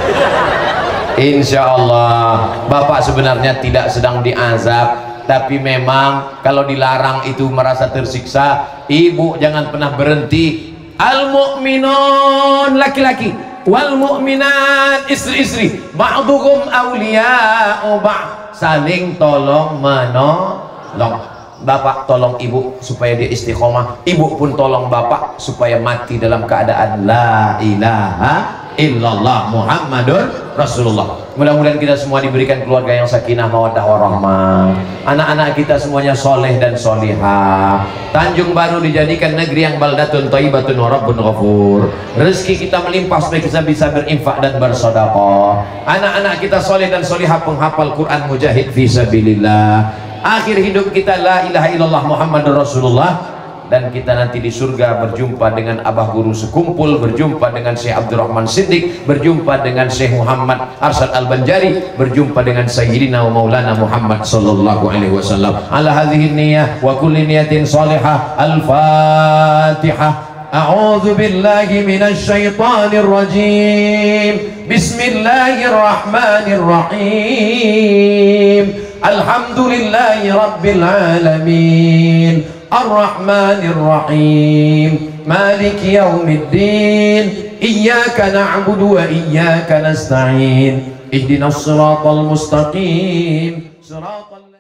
Insya Allah, Bapak sebenarnya tidak sedang diazab, tapi memang kalau dilarang itu merasa tersiksa. Ibu jangan pernah berhenti. Al-mu'minun laki-laki, wal mu'minat istri-istri, ba'duhum awliya'u ba'd, saling tolong menolong. Bapak tolong ibu supaya dia istiqomah, ibu pun tolong bapak supaya mati dalam keadaan la ilaha illallah Muhammadur Rasulullah. Mudah-mudahan kita semua diberikan keluarga yang sakinah mawaddah warahmah, anak-anak kita semuanya soleh dan solihah. Tanjung Baru dijadikan negeri yang baldatun thayyibatun wa rabbun ghafur. Rezeki kita melimpah supaya kita bisa berinfak dan bersedekah. Anak-anak kita soleh dan solihah, penghafal Quran, mujahid fi sabilillah. Akhir hidup kita la ilaha illallah Muhammadur Rasulullah. Dan kita nanti di surga berjumpa dengan abah guru sekumpul, berjumpa dengan Syekh Abdurrahman Siddiq, berjumpa dengan Syekh Muhammad Arsyad Al-Banjari, berjumpa dengan Sayyidina wa Maulana Muhammad sallallahu alaihi wasallam. Ala hadhihi niyyah wa kulli niyatin salihah. Al-Fatihah. A'udzu billahi minasy syaithanir rajim. Bismillahirrahmanirrahim. Alhamdulillahi rabbil alamin. Ar-Rahmanir Rahim. Maliki yaumiddin. Iyyaka na'budu wa iyyaka nasta'in. Ihdinas siratal mustaqim. Siratal